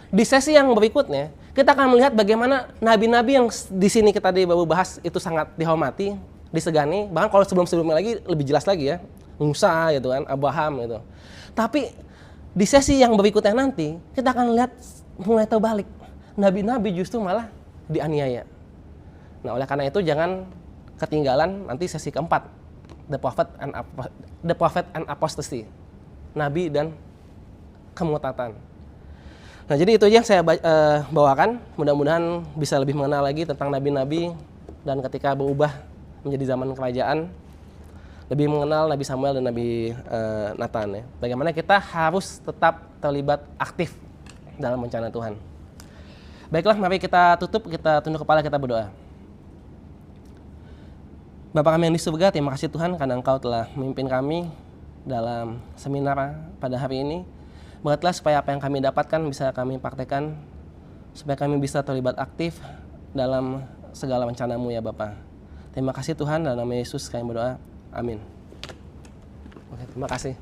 Di sesi yang berikutnya, kita akan melihat bagaimana nabi-nabi yang di sini kita baru bahas itu sangat dihormati, disegani. Bahkan kalau sebelum-sebelumnya lagi lebih jelas lagi ya, Musa gitu kan, Abraham gitu. Tapi di sesi yang berikutnya nanti kita akan lihat mulai terbalik. Nabi-nabi justru malah dianiaya. Nah oleh karena itu jangan ketinggalan nanti sesi keempat, the prophet and apostasy, nabi dan kemurtadan. Nah jadi itu yang saya bawakan. Mudah-mudahan bisa lebih mengenal lagi tentang nabi-nabi dan ketika berubah menjadi zaman kerajaan, lebih mengenal Nabi Samuel dan Nabi Nathan ya. Bagaimana kita harus tetap terlibat aktif dalam rencana Tuhan. Baiklah, mari kita tutup, kita tunduk kepala, kita berdoa. Bapa kami yang di surga, terima kasih Tuhan karena Engkau telah memimpin kami dalam seminar pada hari ini. Berkatlah supaya apa yang kami dapatkan bisa kami praktekkan, supaya kami bisa terlibat aktif dalam segala rencana-Mu ya Bapa. Terima kasih Tuhan, dalam nama Yesus kami berdoa. Amin. Oke, terima kasih.